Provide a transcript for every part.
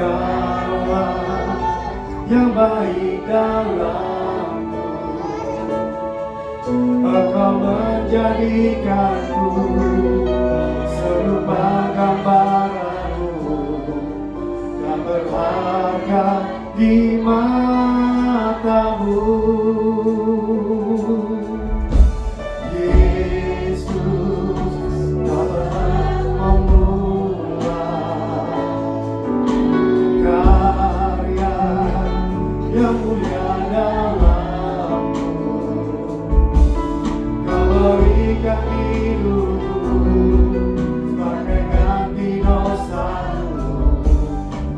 Kaulah yang baik dalamku, Engkau menjadikanku serupa gambaranmu, dan berharga di matamu. Yesus, Kau telah memulai karya yang mulia dalamku. Kau berikan hidupku sebagai ganti dosaku,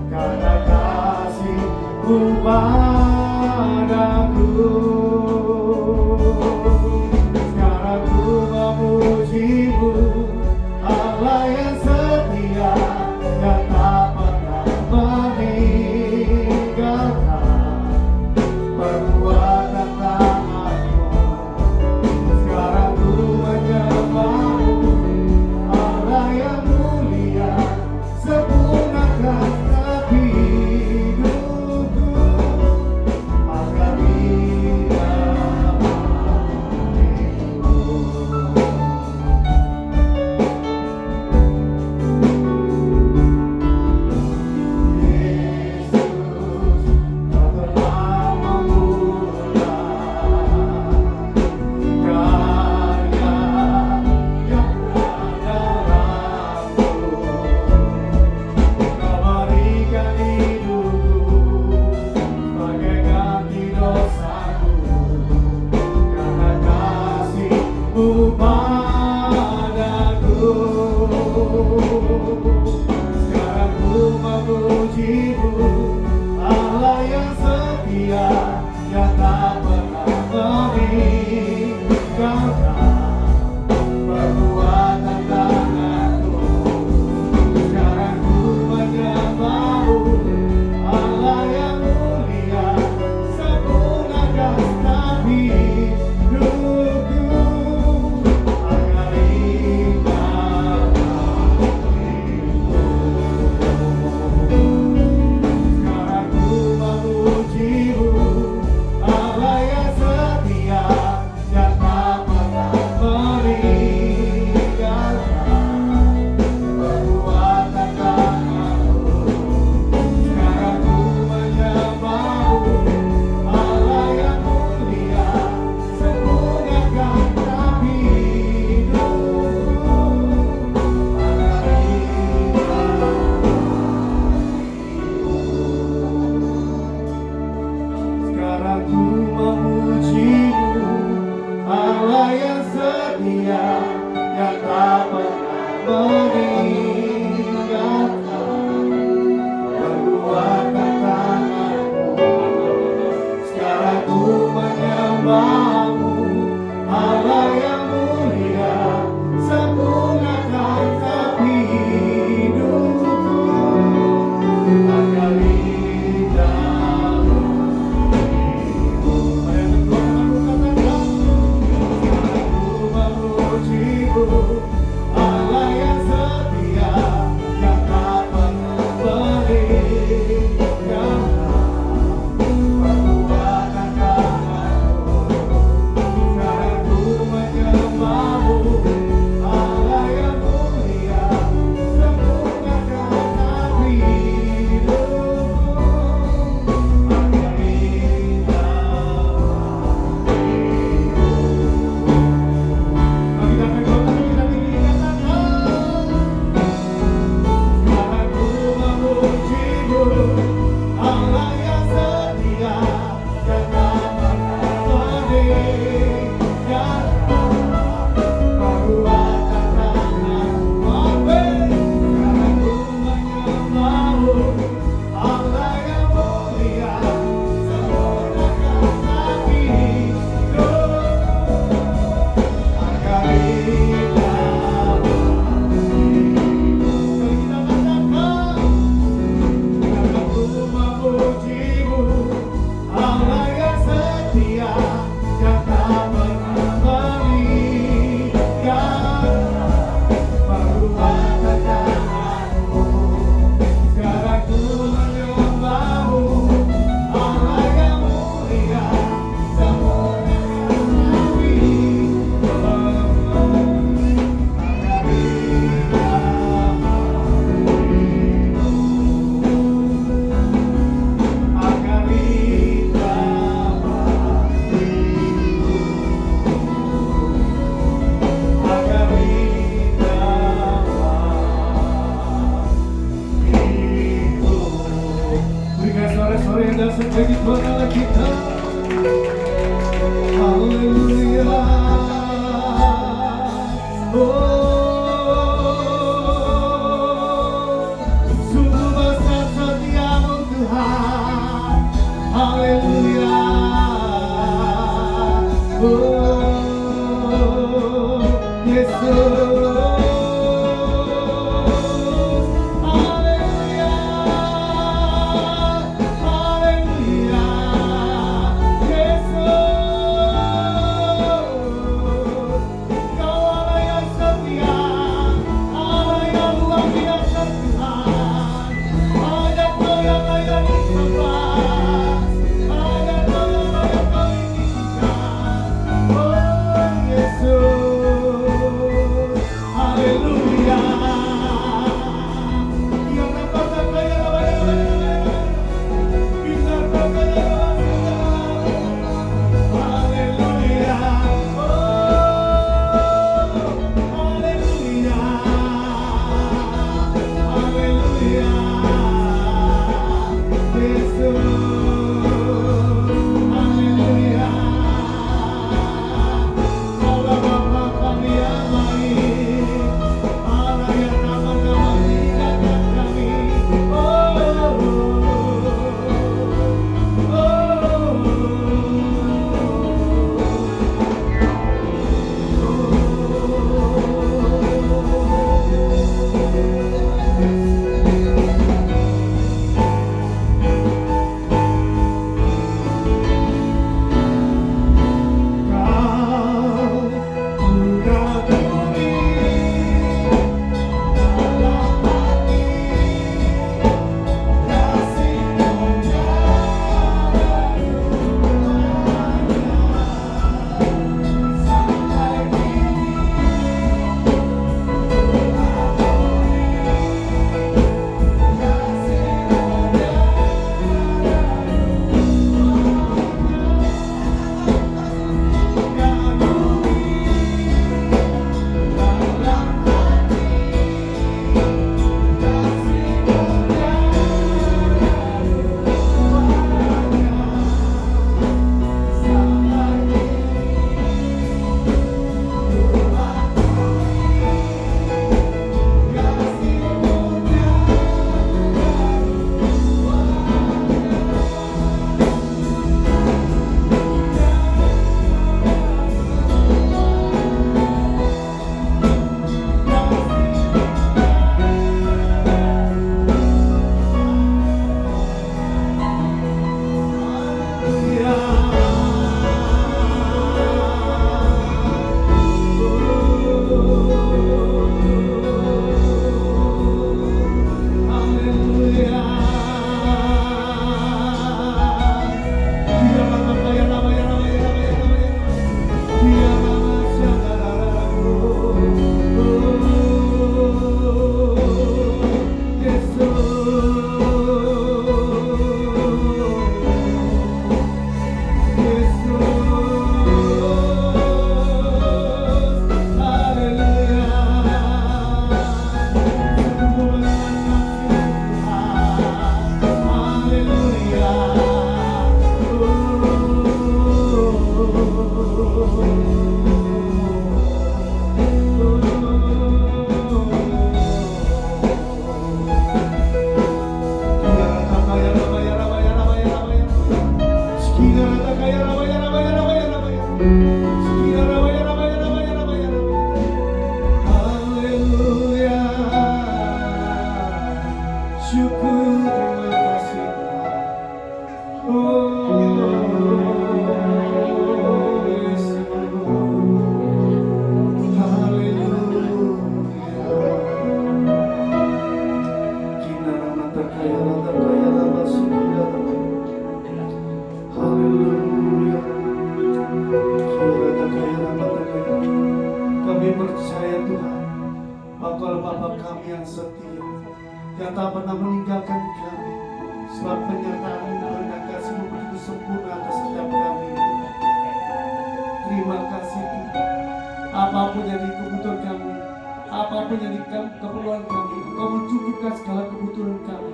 karena kasih-Mu padaku. Sekarang ku memuji-Mu, Allah yang setia, yang tak pernah meninggalkan perbuatan tangan-Mu. Sekarang ku menyembah-Mu, Allah yang mulia, sempurnakan setiap hidupku agar Dia sekarang ku memuji-Mu, Allah yang setia, yang tak pernah meninggalkan perbuatan tangan-Mu. Sekarang ku menyembah-Mu, Allah yang mulia, sempurnakan setiap hidupku agar indah bagimu. Sekarang ku memuji-Mu, Allah yang setia, yang tak pernah meninggalkan perbuatan tangan-Mu. Sekarang ku menyembah-Mu, Allah yang mulia, sempurnakan setiap hidupku agar indah bagimu. Sekarang ku memuji-Mu, Allah yang setia, yang tak pernah meninggalkan perbuatan tangan-Mu. Sekarang ku menyembah-Mu, Allah yang mulia, sempurnakan setiap hidupku agar indah bagimu. Sekarang ku memuji-Mu, Allah yang setia, yang tak pernah meninggalkan perbuatan tangan-Mu. Sekarang ku menyembah-Mu, Allah yang mulia, sempurnakan setiap hidupku agar indah bagimu. Mari kita berdoa, kita tinggikan sekarang ku memuji-Mu, Allah yang setia, yang tak pernah meninggalkan perbuatan tangan-Mu. Sekarang ku menyembah-Mu, Allah yang mulia, sempurnakan setiap hidupku agar indah bagimu. Kita katakan, sekarang ku memuji-Mu, Allah yang setia, yang tak pernah meninggalkan perbuatan tangan-Mu. Sekarang ku dasar bagi Tuhan Allah kita. Haleluya. Sungguh besar setiamu Tuhan. Haleluya. Yesus. yang tak pernah meninggalkan kami, sebab penyertaan-Mu dan kasih-Mu begitu sempurna atas setiap kami. Terima kasih Tuhan. Apapun yang kebutuhan kami, apapun yang keperluan kami, Engkau mencukupkan segala kebutuhan kami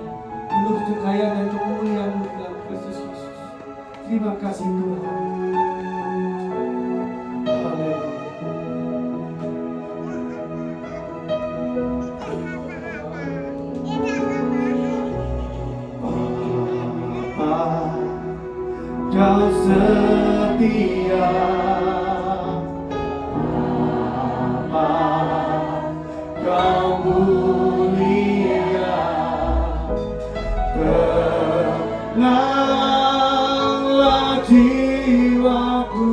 menurut kekayaan dan kemuliaan-Mu dalam Kristus. Terima kasih Tuhan. Haleluya. Bapa, Kau setia. Bapa, Kau mulia. Tenanglah jiwaku,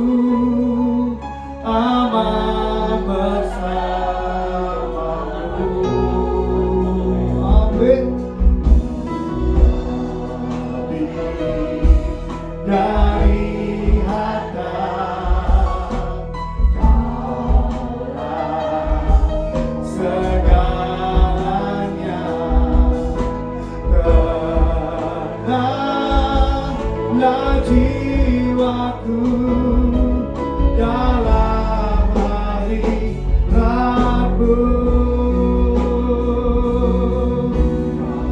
aman bersamamu. Amin. Dari harta Kaulah segalanya. Tenanglah jiwaku dalam hari Rabu.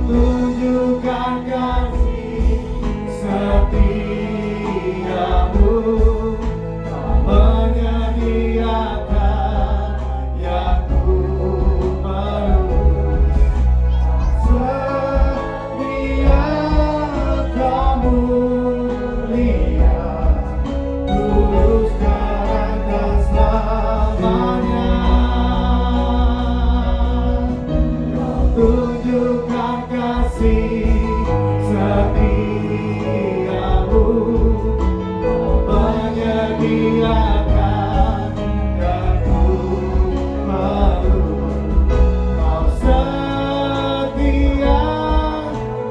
Tunjukkan kasih setiamu, menyediakan yang ku perlu. Setia Kamu lihat, tulus sekarang dan selamanya. Tunjukkan kasih setiamu, menyediakan yang ku perlu. Kau setia,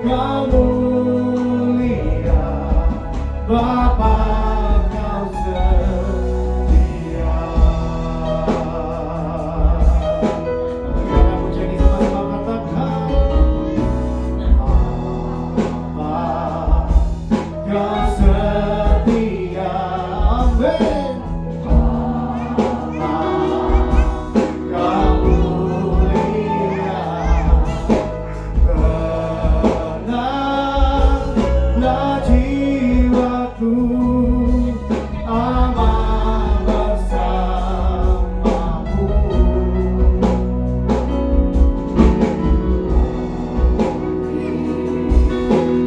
Kau mulia, Bapa Kau setia. Kita pujian ini sama-sama katakan, Bapa Kau setia. Amin. Bapa Kau mulia. Tenanglah jiwaku, aman bersamamu.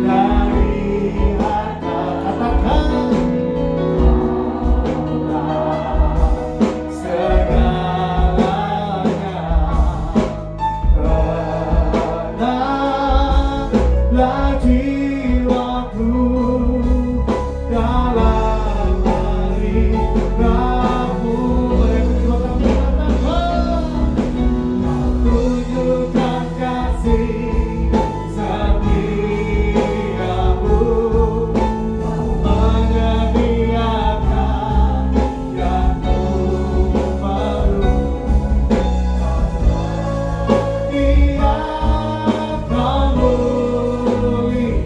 Dari harta katakan, segalanya. Tenanglah jiwaku dalam hari Rabu. Tunjukkan kasih setiamu, menyediakan yang ku perlu. Dia Kau mulia,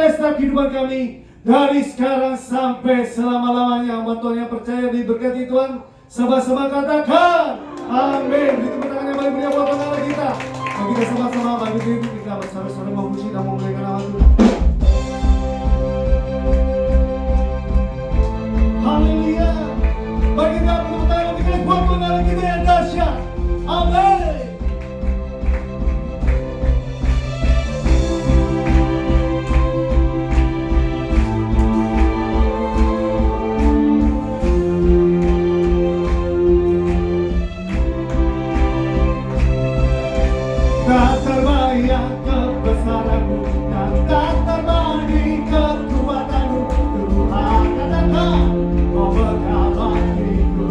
atas setiap kehidupan kami dari sekarang sampai selama-lamanya. Buat Tuhan yang percaya diberkati Tuhan, sama-sama katakan amin. Beri tepuk tangan yang paling meriah buat Tuhan Allah kita. Mari kita sama-sama bangkit kita bersama-sama memuji dan memuliakan nama Tuhan. Haleluya. Bagi kita tepuk tangan kita buat Tuhan Allah kita yang dahsyat. Amin. Tak terbayang kebesaranmu dan tak terbanding kekuatanmu. Tuhan katakan kau berkabariku.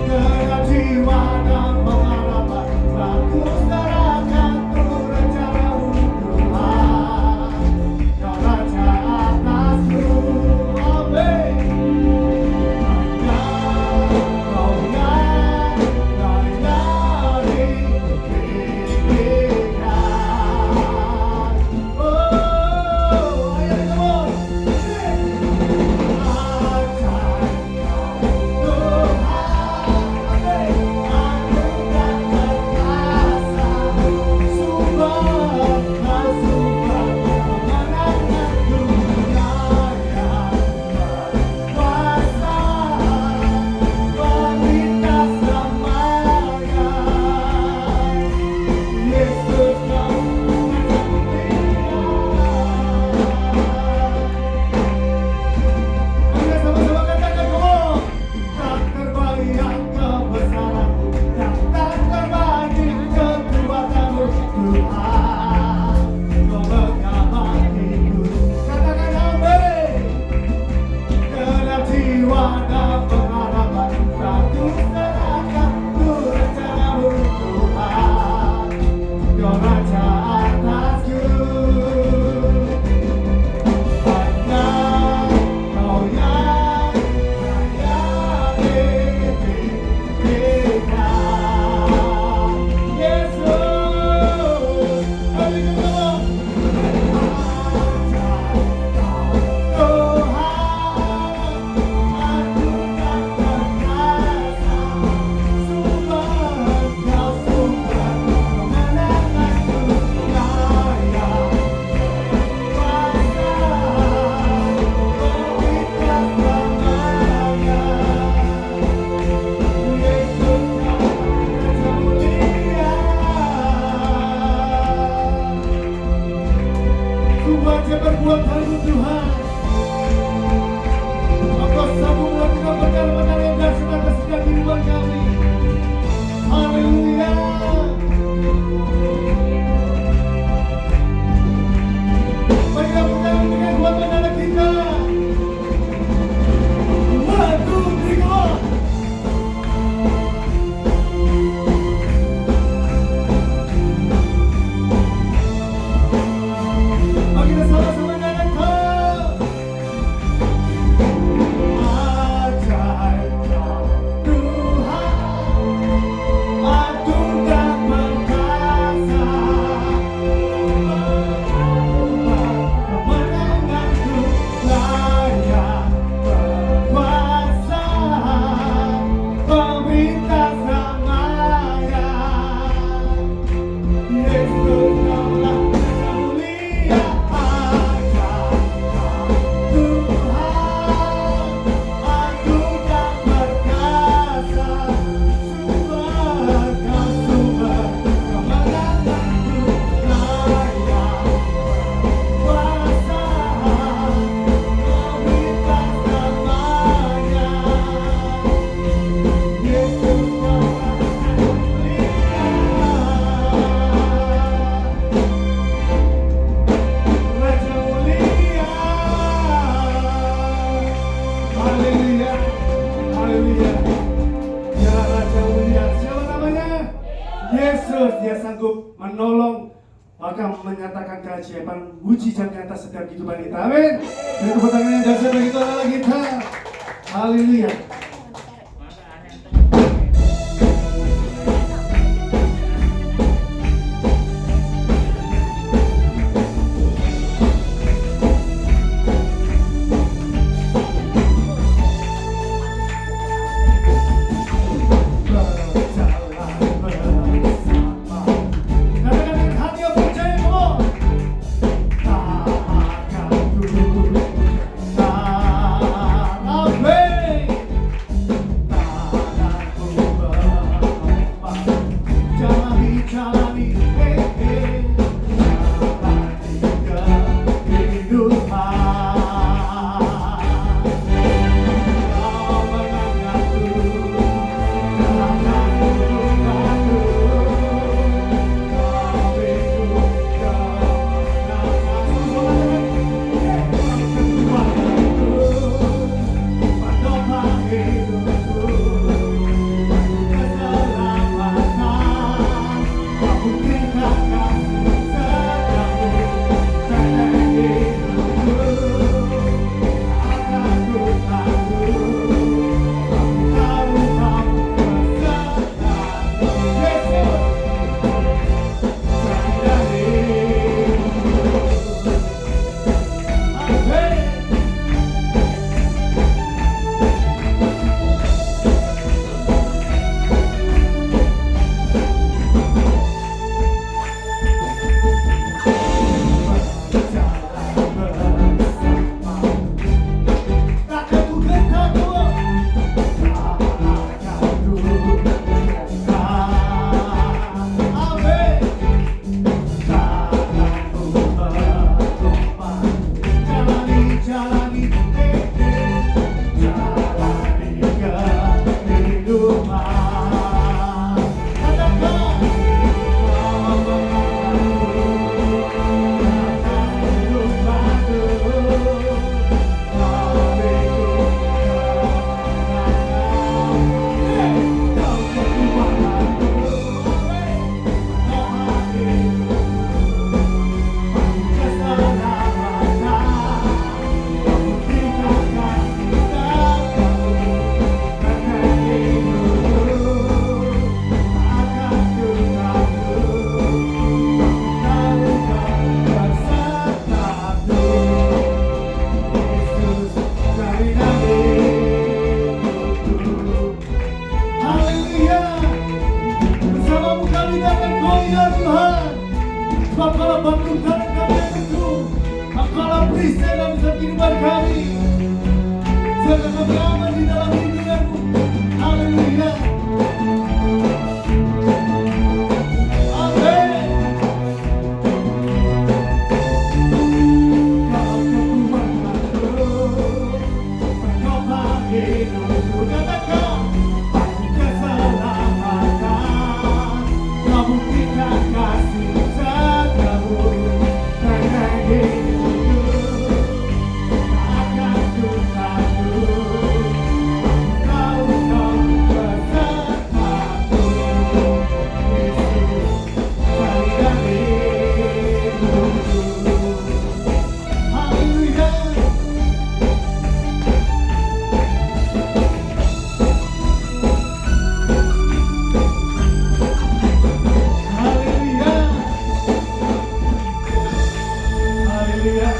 Dengan jiwa dan pengharapan aku serahkan untuk rencanamu. Tuhan kau raja atasku. Amin. Berbuat hal itu Tuhan. Engkau sanggup melakukan perkara-perkara yang dahsyat atas setiap kehidupan kami. Haleluya. Mari kita berkata dengan buat anak kita. 1, 2, 3, go. Mari kita sama-sama nyanyikan. Yesus, dia sanggup menolong, bahkan menyatakan keajaiban, mujizat di atas setiap kehidupan kita. Amin. Dan tepuk tangan yang dahsyat bagi Tuhan Allah kita. Haleluya. kami akan goyah Tuhan. Sebab kalau bangunkan kami akan teguh. Engkaulah perisai dalam setiap kehidupan kami. Sehingga kami aman di dalam lindungan-Mu. Haleluya. Amin. Kau kekuatanku, penopang hidupku, katakan bagi keselamatan. Kau buktikan kasih setiamu karena hidupku takkan ku takut. Kau besertaku, Yesus, jadikan hidupku. Haleluya. Haleluya. Haleluya.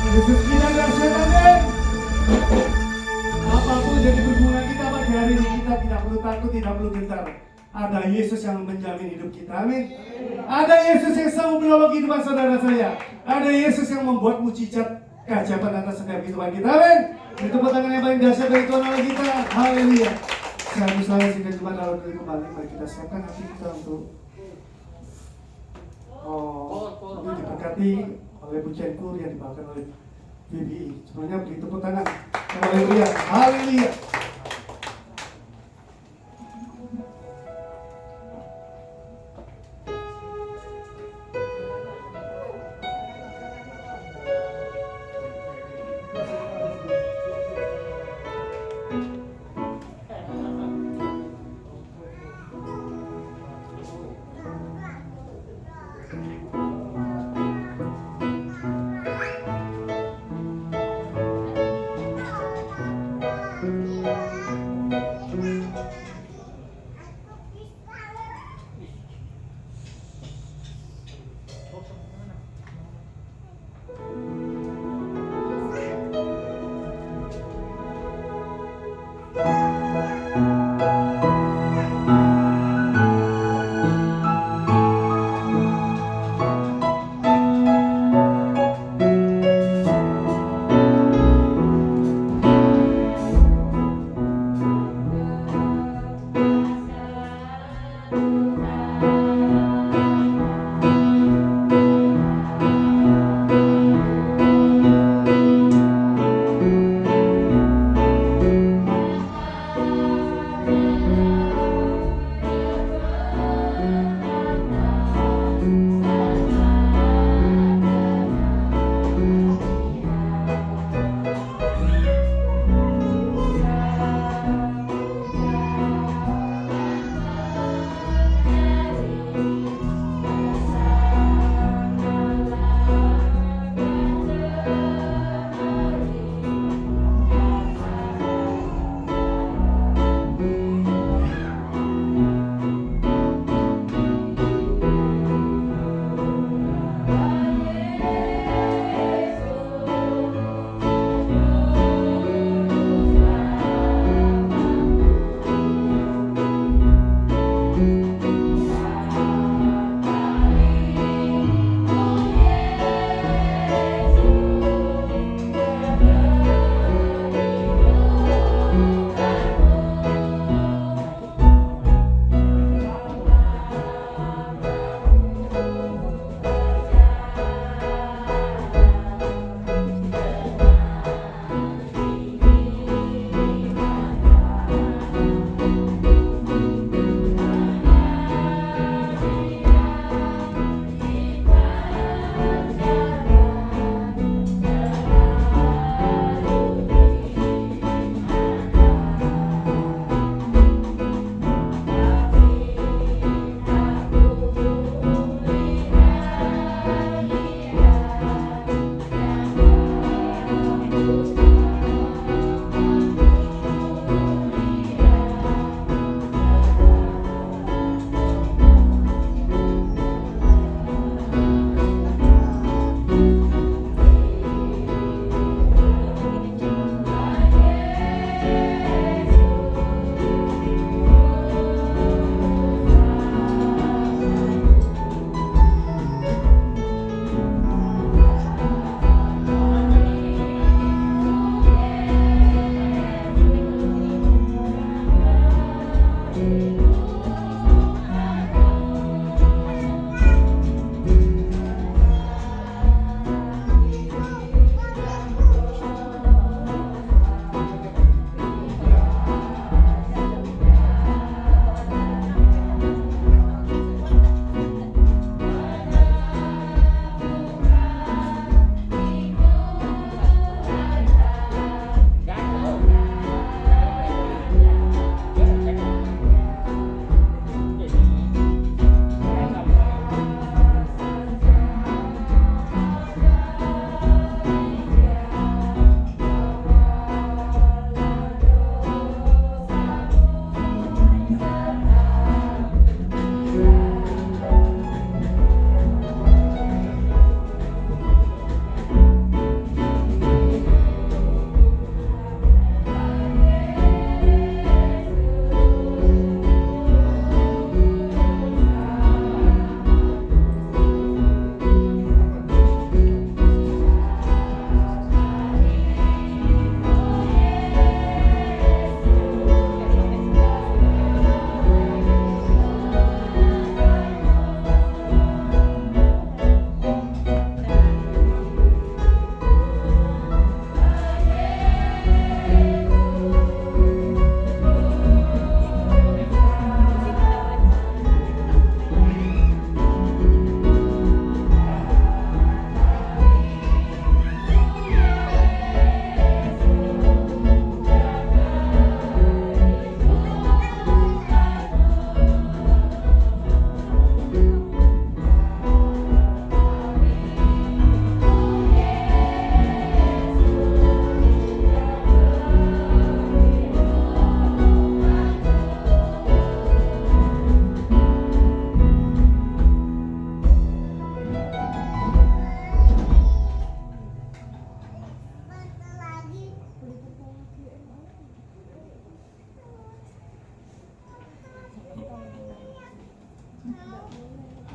Yesus kita dahsyat, amin. Apapun jadi pergumulan kita pagi hari ini, kita tidak perlu takut, tidak perlu gentar. Ada Yesus yang menjamin hidup kita, amin. Ada Yesus yang sanggup menolong kehidupan saudara saya. Ada Yesus yang membuat mujizat keajaiban atas setiap kehidupan kita, amin. Itu tangan yang paling dahsyat dari Tuhan Allah kita. Haleluya. Satu saya sehingga cuma dalam diri kembali, mari kita siapkan hati kita untuk untuk diberkati oleh pujian kur yang dibawakan oleh BBI. Sebenarnya beri tepuk tangan. Haleluya. Haleluya.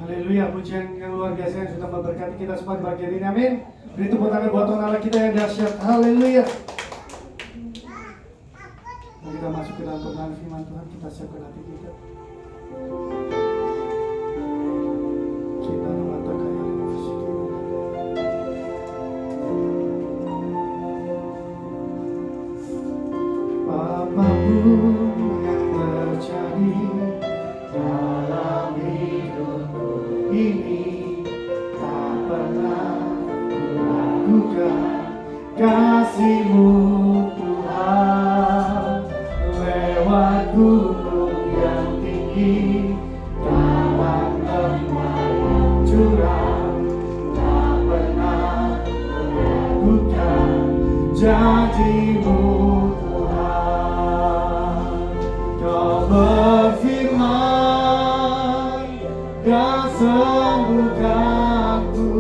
Haleluya, pujian yang luar biasa yang sudah memberkati kita semua di pagi hari ini, amin. Beri tepuk tangan buat Tuhan Allah kita yang dahsyat, haleluya. Mari kita masuk ke dalam kebenaran firman Tuhan, kita siapkan hati kita. Kita mengatakan yang musik apapun yang terjadi dalam hidupku ini, tak pernah kuragukan kasih-Mu Tuhan. Lewat gunung yang tinggi, dalam lembah yang curam, tak pernah kuragukan janji-Mu Tuhan. Kau berfirman dan sembuhkanku,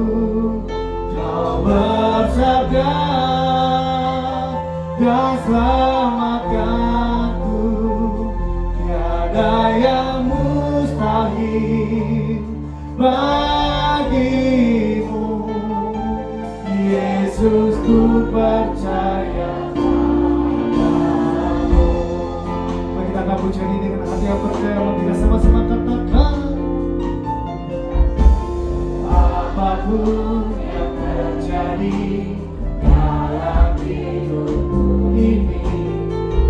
Kau bersabda dan selamatkanku. Tiada yang mustahil bagimu, Yesus, ku percaya padamu. Mari kita angkat pujian ini dengan hati yang percaya. Mari kita sama-sama katakan, apapun yang terjadi dalam hidupku ini,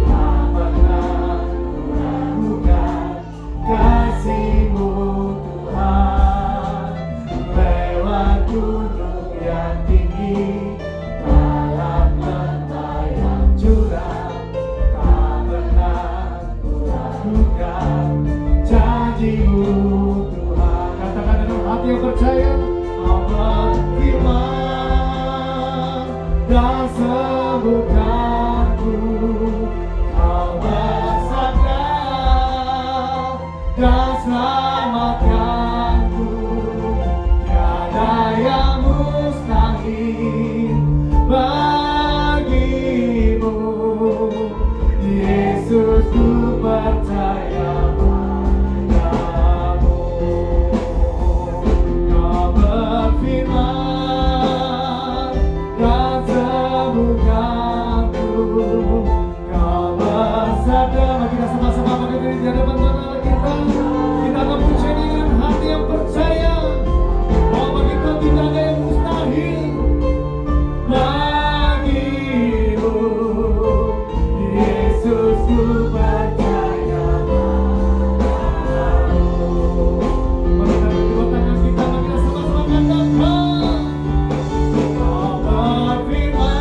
tak pernah kuragukan kasih-Mu Tuhan. Lewat gunung yang tinggi, dalam lembah yang curam, tak pernah kuragukan janji-Mu Tuhan. Katakan dengan hati yang percaya, Kau berfirman dan sembuhkanku, Kau bersabda dan selamatkanku. Tiada yang mustahil bagimu, Yesus, ku percaya padamu. Kau berfirman dan sembuhkanku, Kau bersabda. Mari kita sama-sama berdiri di hadapan Tuhan Allah kita. Kita akan pujian ini dengan hati yang percaya bahwa bagi Tuhan tidak ada yang mustahil bagimu, Yesus, ku percaya padamu. Mari kita berdua tangan kita, mari kita sama-sama katakan, Kau berfirman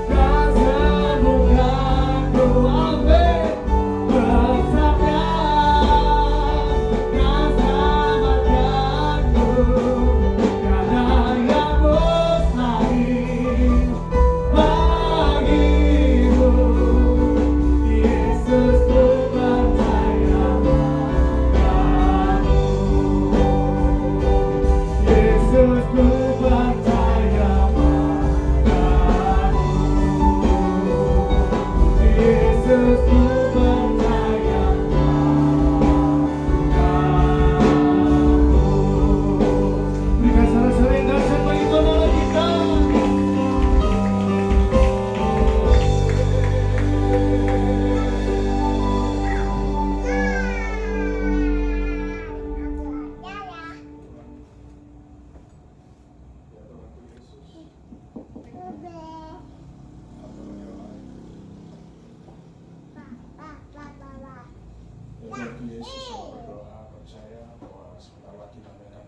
dan sembuhkanku, amin. Bersabda dan selamatkanku. Tiada yang mustahil bagimu, Yesus, ku percaya padamu. Yesus, ku percaya padamu. Yesus, ku percaya padamu. Berikan sorak-sorai yang dahsyat bagi Tuhan Allah kita. Tuhan Yesus, saya berdoa percaya bahwa sebentar lagi kami akan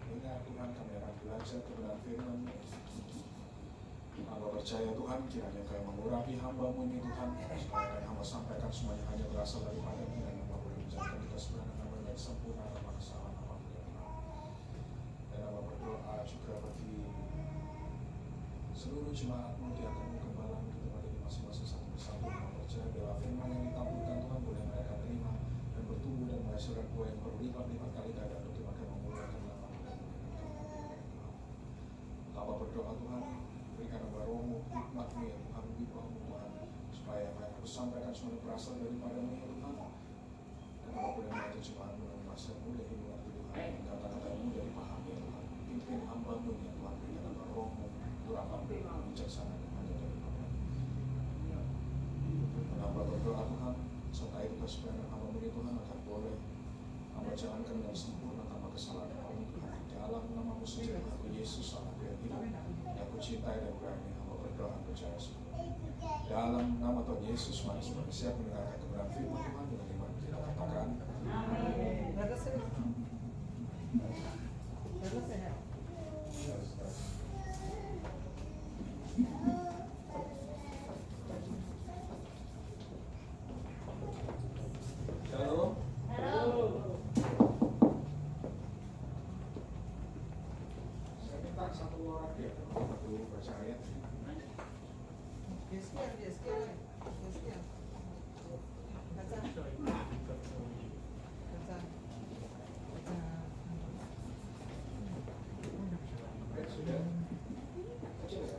mendengar Tuhan, kami akan belajar kebenaran firman. Hamba percaya Tuhan, kiranya Kau mengurapi hamba-Mu ini Tuhan, supaya yang hamba sampaikan semuanya hanya berasal daripada-Mu, dan hamba boleh menjalankan kita sebenarnya hamba yang sempurna tanpa kesalahan apapun ya Tuhan. Dan hamba berdoa juga bagi seluruh jemaat-Mu di akan kembali ke tempat ini masing-masing satu persatu. Hamba percaya bila firman yang ditampilkan Tuhan boleh mereka terima dan bertumbuh dan menghasilkan buah yang berlipat-lipat kali ganda untuk dimakan memuliakan nama-Mu dan memuliakan Tuhan. Hamba berdoa Tuhan, berikan hamba roh-Mu, hikmat-Mu ya Tuhan, wibawa-Mu Tuhan, supaya apa yang aku sampaikan semuanya berasal daripada-Mu ya Tuhan. Dan hamba boleh mengajar jemaat-Mu dan masa mulia hidupkan sempurna tanpa kesalahan apapun Tuhan. Dalam nama-Mu suci Tuhan Yesus anakku yang hidup, yang ku cintai dan berani, hamba berdoa percaya semua. Dalam nama Tuhan Yesus, mari semua siap mendengarkan kebenaran firman Tuhan dengan iman kita katakan. Shalom. Saya minta satu orang ya, satu baca ayat. Sudah. Kecil ya?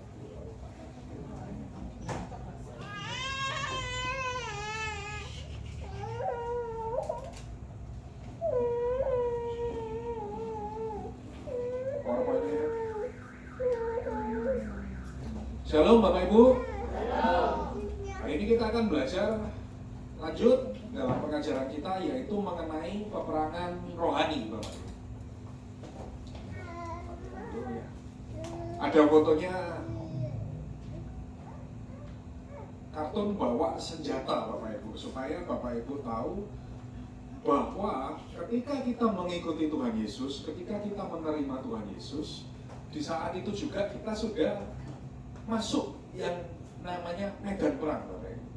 Shalom Bapak Ibu. Hari ini kita akan belajar lanjut dalam pengajaran kita, yaitu mengenai peperangan rohani, Bapak Ibu. Ada fotonya kartun bawa senjata, Bapak Ibu, supaya Bapak Ibu tahu bahwa ketika kita mengikuti Tuhan Yesus, ketika kita menerima Tuhan Yesus, di saat itu juga kita sudah masuk yang namanya medan perang, Bapak Ibu.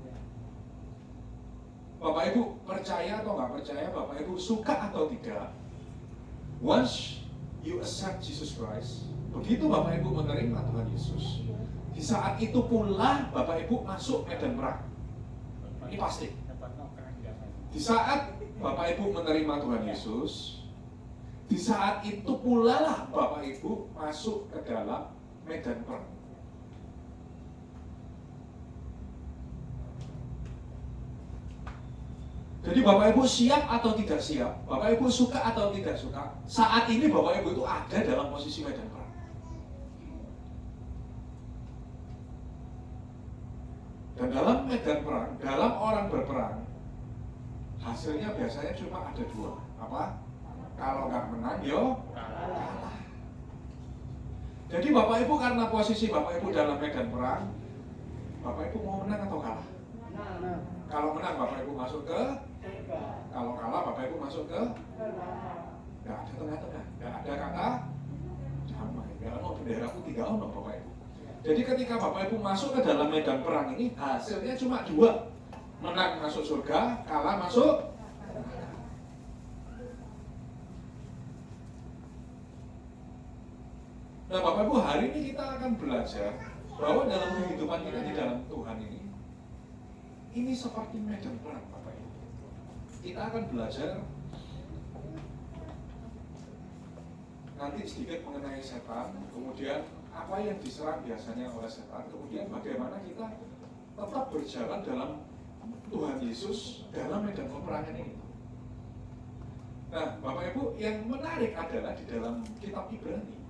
Bapak Ibu percaya atau nggak percaya, Bapak Ibu suka atau tidak, once you accept Jesus Christ, begitu Bapak Ibu menerima Tuhan Yesus, di saat itu pula Bapak Ibu masuk medan perang. Ini pasti. Di saat Bapak Ibu menerima Tuhan Yesus, di saat itu pula lah Bapak Ibu masuk ke dalam medan perang. Jadi Bapak Ibu siap atau tidak siap, Bapak Ibu suka atau tidak suka, saat ini Bapak Ibu itu ada dalam posisi medan perang. Dan dalam medan perang, dalam orang berperang, hasilnya biasanya cuma ada dua. Apa? Kalau nggak menang, yo kalah. Jadi Bapak Ibu karena posisi Bapak Ibu dalam medan perang, Bapak Ibu mau menang atau kalah? Kalau menang Bapak Ibu masuk ke, kalau kalah Bapak Ibu masuk ke, nggak ada tengah-tengah, nggak ada kata damai, nggak ada bendera putih, nggak ada Bapak Ibu. Jadi ketika Bapak Ibu masuk ke dalam medan perang ini, hasilnya cuma dua, menang masuk surga, kalah masuk. Nah Bapak Ibu, hari ini kita akan belajar bahwa dalam kehidupan kita di dalam Tuhan ini seperti medan perang, Bapak Ibu. Kita akan belajar nanti sedikit mengenai setan, kemudian apa yang diserang biasanya oleh setan, kemudian bagaimana kita tetap berjalan dalam Tuhan Yesus dalam medan peperangan ini. Nah, Bapak Ibu, yang menarik adalah di dalam kitab Ibrani,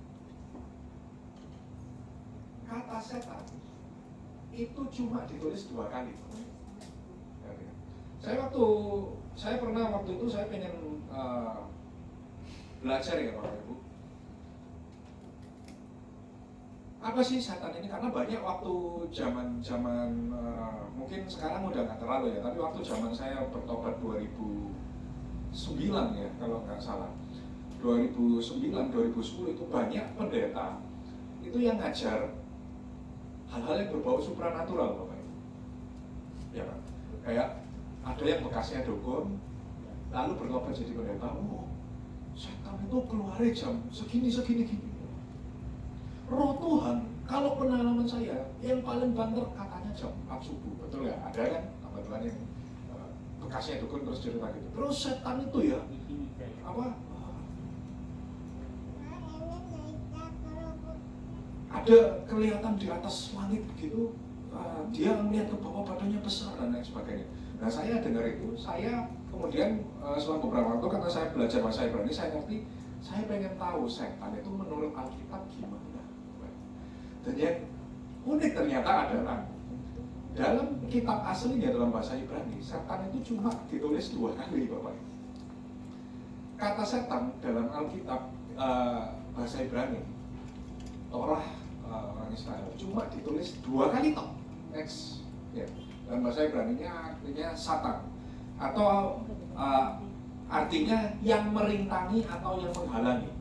kata setan itu cuma ditulis 2 kali. Saya pernah waktu itu saya pengen belajar ya Bapak Ibu. Apa sih setan ini? Karena banyak waktu zaman mungkin sekarang udah nggak terlalu ya, tapi waktu zaman saya bertobat 2009 ya kalau nggak salah, 2009 2010 itu banyak pendeta itu yang ngajar hal-hal yang berbau supranatural, Bapak Ibu. Ya kan? Kayak ada yang bekasnya dukun, lalu bertobat jadi pendeta. Oh, setan itu keluarnya jam segini. Roh Tuhan, kalau pengalaman saya, yang paling banter katanya jam 4 subuh, betul ya? Ada kan teman-teman yang bekasnya dukun terus cerita gitu. Terus setan itu ya, apa? Ada kelihatan di atas langit begitu, dia melihat ke bawah badannya besar dan lain sebagainya. Nah saya dengar itu, saya kemudian setelah beberapa waktu karena saya belajar bahasa Ibrani, saya ngerti, saya pengen tahu setan itu menurut Alkitab gimana. Dan yang unik ternyata adalah dalam kitab aslinya dalam bahasa Ibrani, setan itu cuma ditulis 2 kali, Bapak. kata setan dalam Alkitab bahasa Ibrani, Torah orang Israel cuma ditulis 2 kali toh. X ya. Dan bahasa Ibrani-nya artinya Satan atau artinya yang merintangi atau yang menghalangi.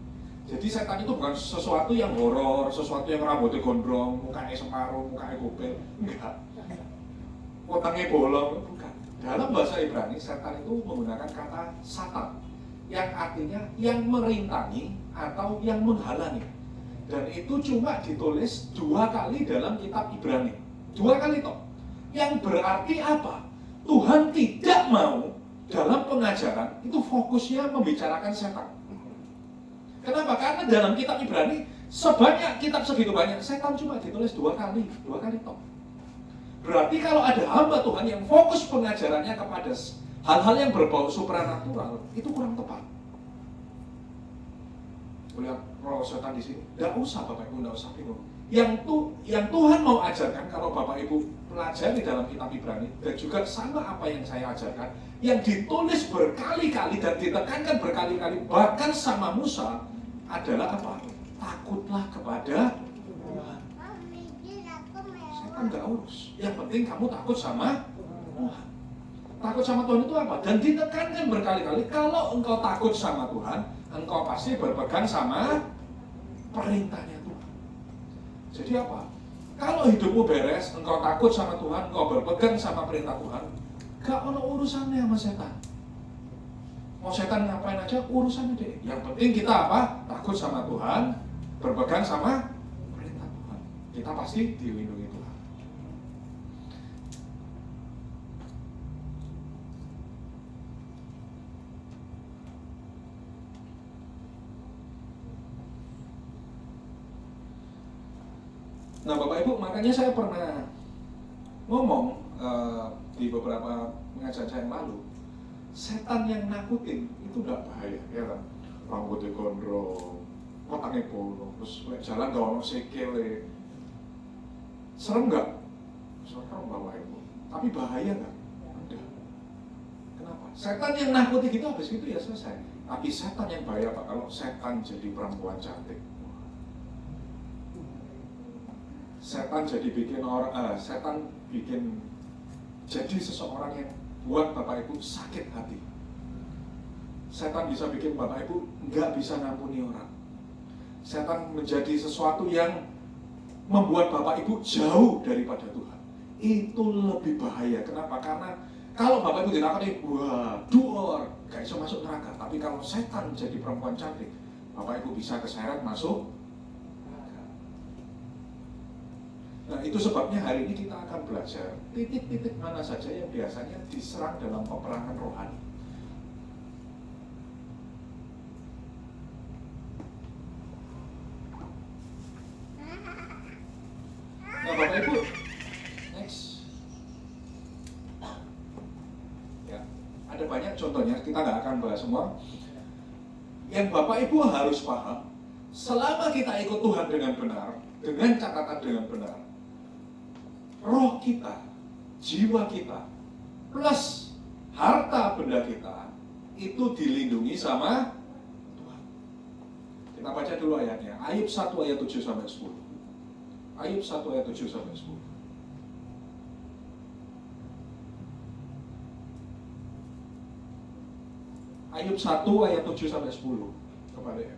Jadi setan itu bukan sesuatu yang horor, sesuatu yang rambutnya gondrong, mukanya separuh, mukanya gobel, enggak. Otaknya bolong, bukan. Dalam bahasa Ibrani, setan itu menggunakan kata Satan, yang artinya yang merintangi atau yang menghalangi. Dan itu cuma ditulis 2 kali dalam kitab Ibrani. 2 kali toh. Yang berarti apa? Tuhan tidak mau dalam pengajaran itu fokusnya membicarakan setan. Kenapa? Karena dalam kitab Ibrani sebanyak kitab segitu banyak, setan cuma ditulis 2 kali toh. Berarti kalau ada hamba Tuhan yang fokus pengajarannya kepada hal-hal yang berbau supranatural, itu kurang tepat. Lihat roh setan di sini. Tidak usah Bapak Ibu, tidak usah bingung. Yang Tuhan mau ajarkan, kalau Bapak Ibu pelajari dalam kitab Ibrani, dan juga sama apa yang saya ajarkan, yang ditulis berkali-kali dan ditekankan berkali-kali, bahkan sama Musa, adalah apa? Takutlah kepada Tuhan. Setan nggak urus. Yang penting kamu takut sama Tuhan. Takut sama Tuhan itu apa? Dan ditekankan berkali-kali, kalau engkau takut sama Tuhan, engkau pasti berpegang sama perintahnya Tuhan. Jadi apa? Kalau hidupmu beres, engkau takut sama Tuhan, engkau berpegang sama perintah Tuhan, gak ada urusannya sama setan. Mau setan ngapain aja, urusannya deh. Yang penting kita apa? Takut sama Tuhan, berpegang sama perintah Tuhan. Kita pasti dilindungi Tuhan. Nah Bapak Ibu, makanya saya pernah ngomong di beberapa pengajian saya yang lalu, setan yang nakutin itu udah bahaya, ya kan? Rambutnya gondrong, otaknya bolong, terus jalan gak ono sikile. Serem nggak? Serem Bapak Ibu. Tapi bahaya nggak? Enggak. Kenapa? Setan yang nakutin gitu habis itu ya selesai. Tapi setan yang bahaya Pak, kalau setan jadi perempuan cantik. Setan jadi bikin setan bikin jadi seseorang yang buat Bapak Ibu sakit hati. Setan bisa bikin Bapak Ibu nggak bisa ngampuni orang. Setan menjadi sesuatu yang membuat Bapak Ibu jauh daripada Tuhan. Itu lebih bahaya. Kenapa? Karena kalau Bapak Ibu ditakoni, wah, duor, gak bisa masuk neraka. Tapi kalau setan jadi perempuan cantik, Bapak Ibu bisa keseret masuk. Nah itu sebabnya hari ini kita akan belajar titik-titik mana saja yang biasanya diserang dalam peperangan rohani. Nah Bapak Ibu, next. Ya, ada banyak contohnya, kita nggak akan bahas semua. Yang Bapak Ibu harus paham, selama kita ikut Tuhan dengan benar, dengan catatan dengan benar, roh kita, jiwa kita, plus harta benda kita itu dilindungi sama Tuhan. Kita baca dulu ayatnya. Ayub 1 ayat 7 sampai 10. Ayub 1 ayat 7 sampai 10. Ayub 1 ayat 7 sampai 10. Kepada ya.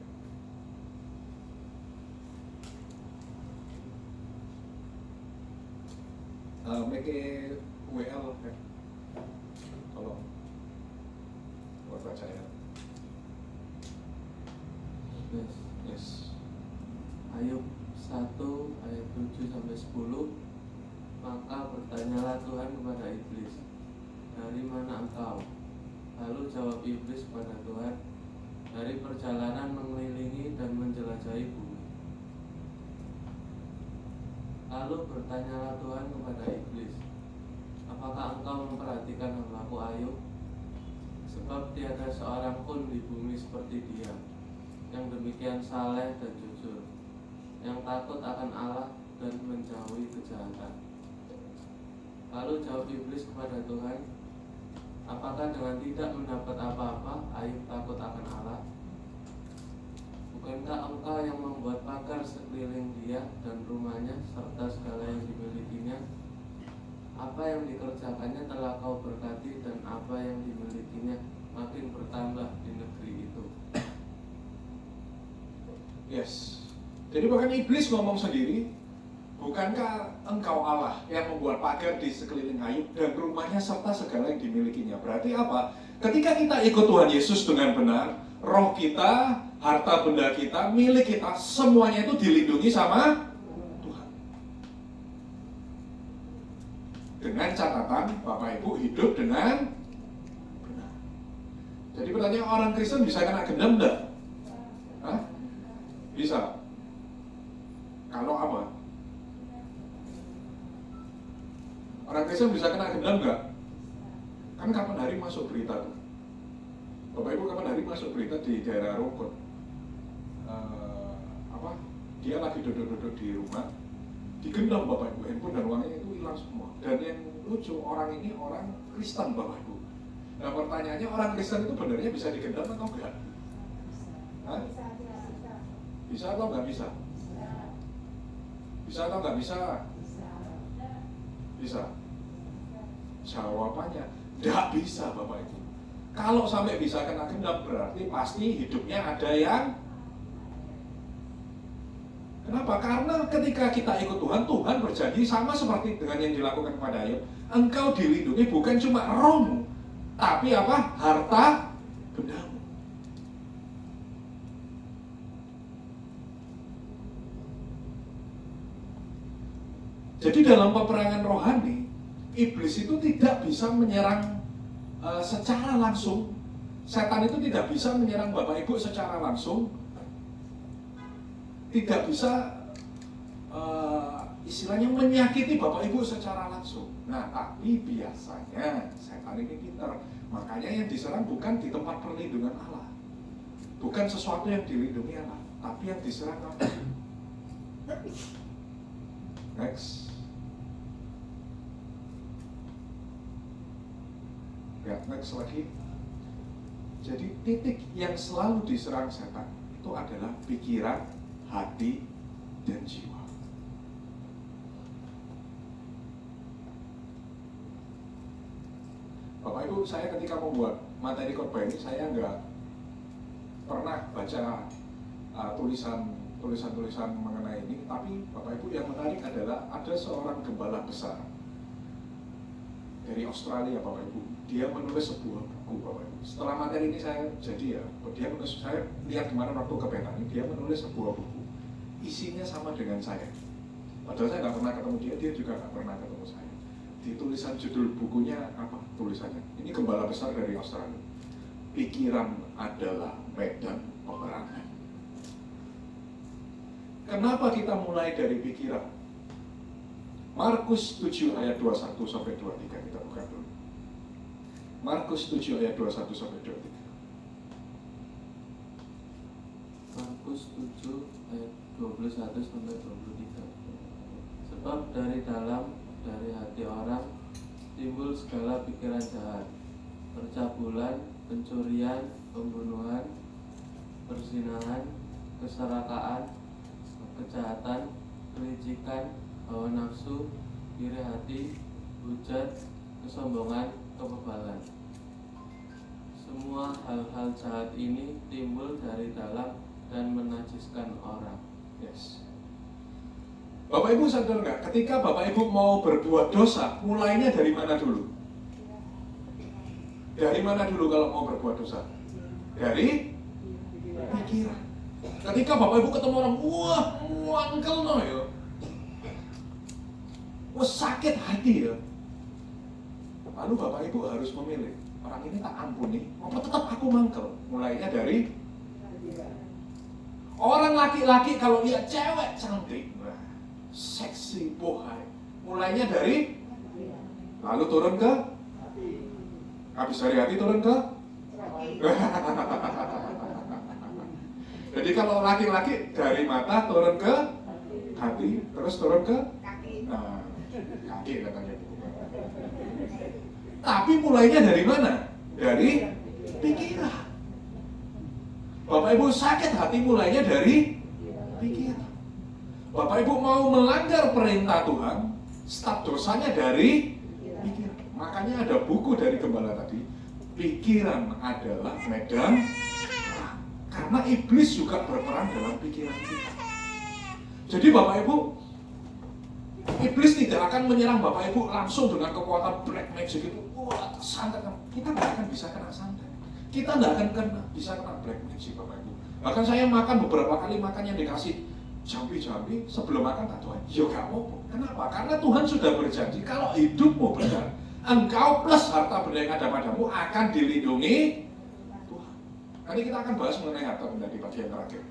Make WL ya. Tolong buat baca ya. Yes. Ayub 1 ayat 7 sampai 10. Maka bertanyalah Tuhan kepada iblis, dari mana engkau? Lalu jawab iblis kepada Tuhan, dari perjalanan mengelilingi dan menjelajahi bumi. Lalu bertanyalah Tuhan kepada iblis, apakah engkau memperhatikan hamba-Ku Ayub? Sebab tiada seorang pun di bumi seperti dia, yang demikian saleh dan jujur, yang takut akan Allah dan menjauhi kejahatan. Lalu jawab iblis kepada Tuhan, Apakah dengan tidak mendapat apa-apa, Ayub takut akan Allah? Bukankah engkau yang membuat pagar sekeliling dia dan rumahnya, serta segala yang dimilikinya? Apa yang dikerjakannya telah kau berkati, dan apa yang dimilikinya makin bertambah di negeri itu. Yes. Jadi bahkan iblis ngomong sendiri, bukankah engkau Allah yang membuat pagar di sekeliling Ayub dan rumahnya serta segala yang dimilikinya? Berarti apa? Ketika kita ikut Tuhan Yesus dengan benar, roh kita, harta benda kita, milik kita, semuanya itu dilindungi sama Tuhan. Dengan catatan Bapak Ibu hidup dengan benar. Jadi pertanyaan, orang Kristen bisa kena gendam enggak? Hah? Bisa. Kalau apa? Orang Kristen bisa kena gendam enggak? Kan kapan hari masuk berita tuh? Bapak Ibu kapan hari masuk berita di daerah Rokot? Dia lagi duduk-duduk di rumah, digendam Bapak Ibu, handphone dan uangnya itu hilang semua. Dan yang lucu, orang ini orang Kristen Bapak Ibu. Nah pertanyaannya, orang Kristen itu benernya bisa digendam atau enggak? Hah? Bisa atau enggak bisa? Bisa atau enggak bisa? Bisa. Jawabannya enggak bisa Bapak Ibu. Kalau sampai bisa kena gendam berarti pasti hidupnya ada yang. Kenapa? Karena ketika kita ikut Tuhan, Tuhan berjanji sama seperti dengan yang dilakukan kepada Ayub. Engkau dilindungi bukan cuma rohmu, tapi apa? Harta bendamu. Jadi dalam peperangan rohani, iblis itu tidak bisa menyerang secara langsung. Setan itu tidak bisa menyerang Bapak Ibu secara langsung. Tidak bisa istilahnya menyakiti Bapak Ibu secara langsung. Nah, tapi biasanya setan ini pintar. Makanya yang diserang bukan di tempat perlindungan Allah, bukan sesuatu yang dilindungi Allah, tapi yang diserang apa? Next. Ya, next lagi. Jadi titik yang selalu diserang setan itu adalah pikiran, hati, dan jiwa. Bapak Ibu, saya ketika membuat materi khotbah ini, saya nggak pernah baca tulisan mengenai ini. Tapi Bapak Ibu, yang menarik adalah ada seorang gembala besar dari Australia Bapak Ibu. Dia menulis sebuah buku Bapak Ibu. Setelah materi ini saya lihat kemarin waktu ke Penang, dia menulis sebuah buku. Isinya sama dengan saya. Padahal saya nggak pernah ketemu dia juga nggak pernah ketemu saya. Di tulisan judul bukunya apa tulisannya? Ini gembala besar dari Australia. Pikiran adalah medan peperangan. Kenapa kita mulai dari pikiran? Markus 7 ayat 21 sampai 23 kita buka dulu. Markus 7 ayat 21 sampai 23. Markus 7 ayat 21 sampai 23. Sebab dari hati orang timbul segala pikiran jahat, percabulan, pencurian, pembunuhan, perzinahan, keserakaan, kejahatan, kelicikan, hawa nafsu, iri hati, hujat, kesombongan, kebebalan. Semua hal-hal jahat ini timbul dari dalam dan menajiskan orang. Yes. Bapak Ibu sadar nggak? Ketika Bapak Ibu mau berbuat dosa, mulainya dari mana dulu? Dari mana dulu kalau mau berbuat dosa? Dari pikiran. Ketika Bapak Ibu ketemu orang, wah, wangkel no ya. Wah, sakit hati ya. Lalu Bapak Ibu harus memilih, orang ini tak ampuni, apa tetap aku mangkel? Mulainya dari orang laki-laki kalau lihat cewek cantik, seksi, bohai, mulainya dari, lalu turun ke, habis dari hati turun ke. Jadi kalau laki-laki dari mata turun ke hati, terus turun ke kaki katanya. Tapi mulainya dari mana? Dari pikiran. Bapak Ibu, sakit hati mulainya dari pikiran. Bapak Ibu mau melanggar perintah Tuhan, start dosanya dari pikiran. Makanya ada buku dari gembala tadi, pikiran adalah medan perang. Karena iblis juga berperan dalam pikiran kita. Jadi Bapak Ibu, iblis tidak akan menyerang Bapak Ibu langsung dengan kekuatan black magic itu. Wah, santet. Kita nggak akan bisa kena santet. Kita nggak akan bisa kena black magic Bapak Ibu. Bahkan saya makan beberapa kali makan yang dikasih jambi-jambi, sebelum makan tak Tuhan, ya gak apa-apa. Kenapa? Karena Tuhan sudah berjanji kalau hidupmu benar, engkau plus harta benda yang ada padamu akan dilindungi Tuhan. Nanti kita akan bahas mengenai harta benda di bagian terakhir.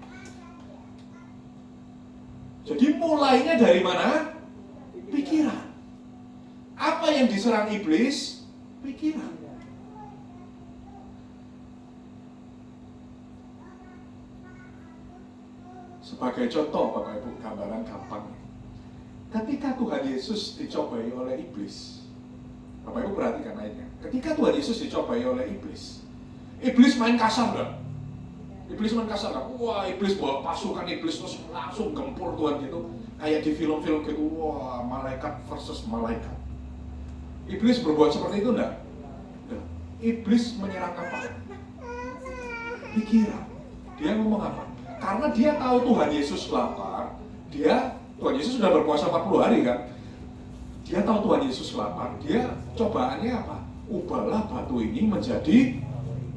Jadi mulainya dari mana? Pikiran. Apa yang diserang iblis? Pikiran. Sebagai contoh Bapak Ibu, gambaran gampang. Ketika Tuhan Yesus dicobai oleh iblis, Bapak Ibu perhatikan ayatnya. Ketika Tuhan Yesus dicobai oleh iblis, iblis main kasar enggak? Iblis main kasar enggak? Wah, iblis bawa pasukan iblis terus langsung gempur Tuhan gitu. Kayak di film-film gitu, wah, malaikat versus malaikat. Iblis berbuat seperti itu enggak? Enggak. Iblis menyerang apa? Pikiran. Dia ngomong apa? Karena dia tahu Tuhan Yesus lapar, Tuhan Yesus sudah berpuasa 40 hari kan. Dia tahu Tuhan Yesus lapar, dia cobaannya apa? Ubahlah batu ini menjadi